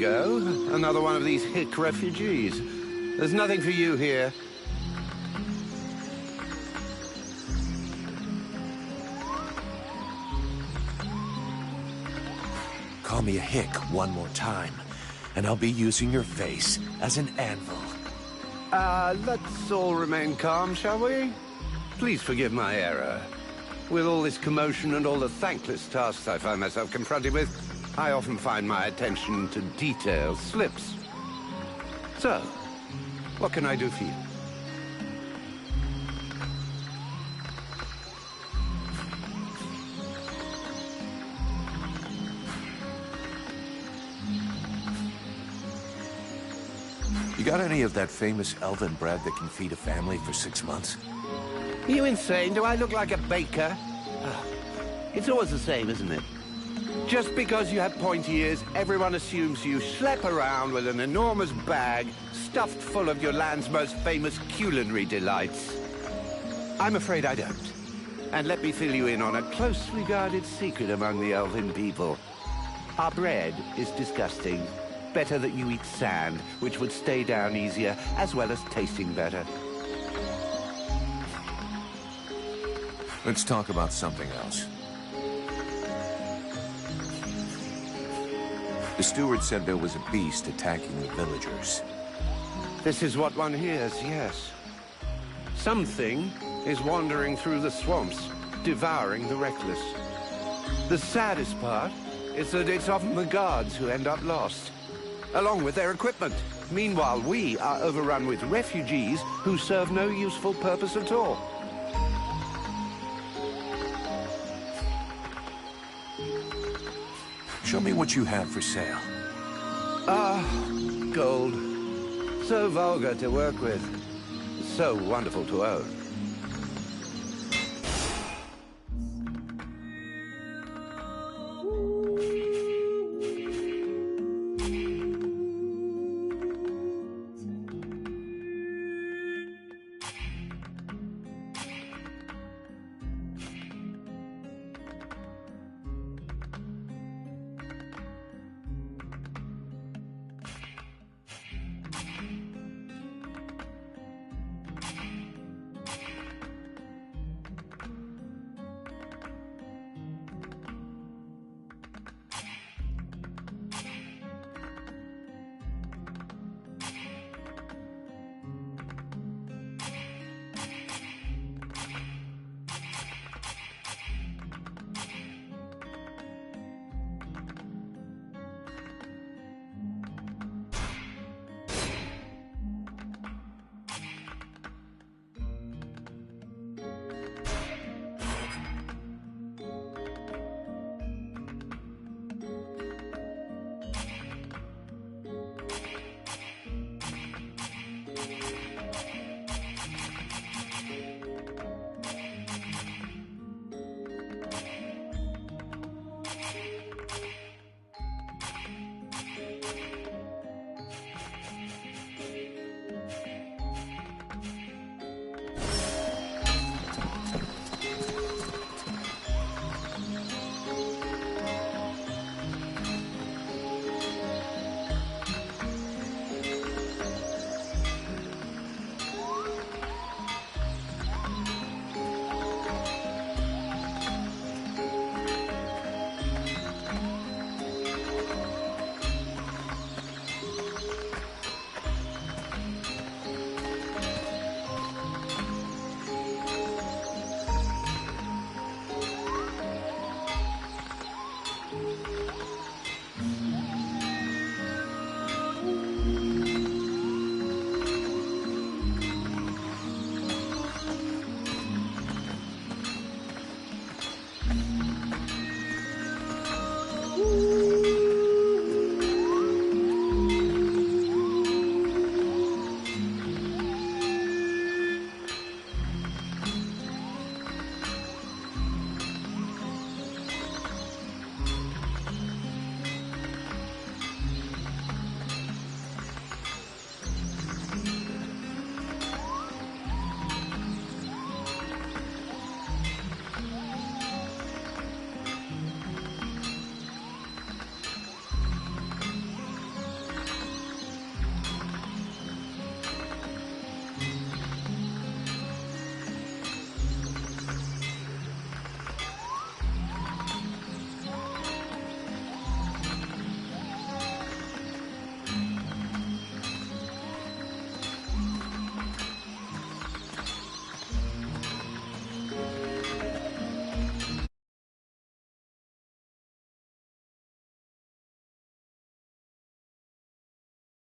go. Another one of these hick refugees. There's nothing for you here. Call me a hick one more time, and I'll be using your face as an anvil. Let's all remain calm, shall we? Please forgive my error. With all this commotion and all the thankless tasks I find myself confronted with, I often find my attention to detail slips. So, what can I do for you? You got any of that famous elven bread that can feed a family for 6 months? Are you insane? Do I look like a baker? It's always the same, isn't it? Just because you have pointy ears, everyone assumes you schlep around with an enormous bag stuffed full of your land's most famous culinary delights. I'm afraid I don't. And let me fill you in on a closely guarded secret among the elven people. Our bread is disgusting. Better that you eat sand, which would stay down easier, as well as tasting better. Let's talk about something else. The steward said there was a beast attacking the villagers. This is what one hears, yes. Something is wandering through the swamps, devouring the reckless. The saddest part is that it's often the guards who end up lost, along with their equipment. Meanwhile, we are overrun with refugees who serve no useful purpose at all. Show me what you have for sale. Gold. So vulgar to work with. So wonderful to own.